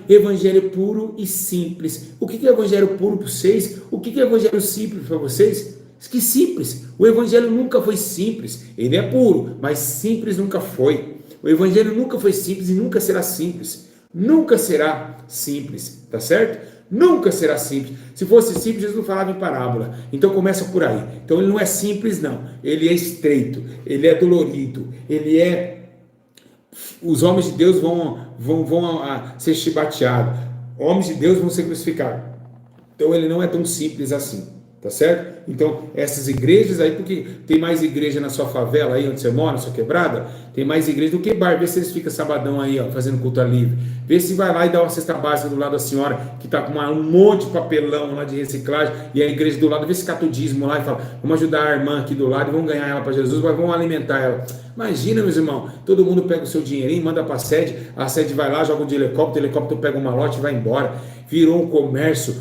Evangelho puro e simples. O que é evangelho puro para vocês? O que é evangelho simples para vocês? Que simples. O evangelho nunca foi simples. Ele é puro, mas simples nunca foi. O evangelho nunca foi simples e nunca será simples. Nunca será simples, tá certo? Nunca será simples. Se fosse simples, Jesus não falava em parábola. Então começa por aí. Então ele não é simples, não. Ele é estreito, ele é dolorido, ele é... Os homens de Deus vão ser chibateados. Homens de Deus vão ser crucificados. Então ele não é tão simples assim, tá certo? Então, essas igrejas aí, porque tem mais igreja na sua favela aí onde você mora, na sua quebrada, tem mais igreja do que bar. Vê se eles ficam sabadão aí, ó, fazendo culto livre. Vê se vai lá e dá uma cesta básica do lado da senhora, que tá com um monte de papelão lá de reciclagem, e a igreja do lado, vê se cata o dízimo lá e fala, vamos ajudar a irmã aqui do lado, vamos ganhar ela para Jesus, mas vamos alimentar ela. Imagina, meus irmãos, todo mundo pega o seu dinheirinho, manda para a sede vai lá, joga de helicóptero, o helicóptero pega um malote e vai embora. Virou um comércio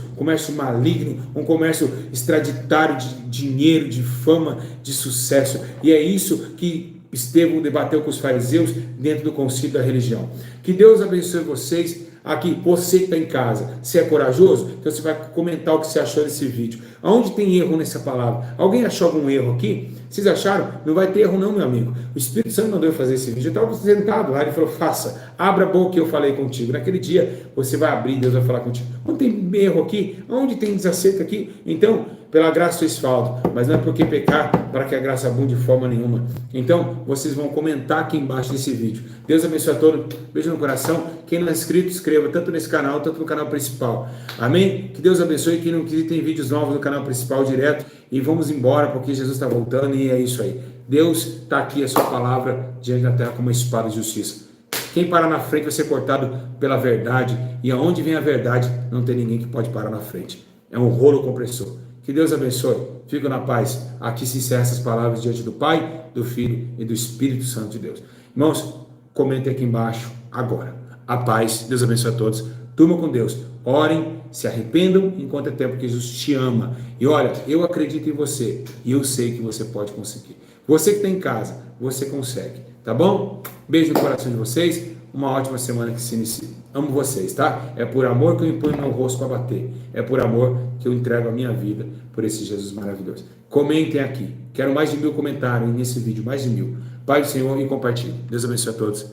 maligno, um comércio extraditário de dinheiro, de fama, de sucesso. E é isso que Estevão debateu com os fariseus dentro do concílio da religião. Que Deus abençoe vocês. Aqui, você que está em casa, você é corajoso? Então você vai comentar o que você achou desse vídeo. Aonde tem erro nessa palavra? Alguém achou algum erro aqui? Vocês acharam? Não vai ter erro não, meu amigo. O Espírito Santo mandou eu fazer esse vídeo. Eu estava sentado lá, ele falou, faça, abra a boca que eu falei contigo. Naquele dia, você vai abrir, Deus vai falar contigo. Onde tem erro aqui? Onde tem desacerto aqui? Então, pela graça vocês faltam, mas não é porque pecar para que a graça abunde de forma nenhuma. Então, vocês vão comentar aqui embaixo desse vídeo. Deus abençoe a todos, beijo no coração. Quem não é inscrito, inscreva, tanto nesse canal, tanto no canal principal. Amém? Que Deus abençoe. Quem não quiser, tem vídeos novos no canal principal direto. E vamos embora, porque Jesus está voltando e é isso aí. Deus está aqui, a sua palavra, diante da terra como uma espada de justiça. Quem parar na frente vai ser cortado pela verdade. E aonde vem a verdade, não tem ninguém que pode parar na frente. É um rolo compressor. Que Deus abençoe. Fico na paz. Aqui se encerram essas palavras diante do Pai, do Filho e do Espírito Santo de Deus. Irmãos, comentem aqui embaixo agora. A paz. Deus abençoe a todos. Durmam com Deus. Orem, se arrependam enquanto é tempo, que Jesus te ama. E olha, eu acredito em você e eu sei que você pode conseguir. Você que está em casa, você consegue. Tá bom? Beijo no coração de vocês. Uma ótima semana que se inicia. Amo vocês, tá? É por amor que eu imponho meu rosto para bater. É por amor que eu entrego a minha vida por esse Jesus maravilhoso. Comentem aqui. Quero mais de 1000 comentários nesse vídeo, mais de 1000. Pai do Senhor, e compartilhe. Deus abençoe a todos.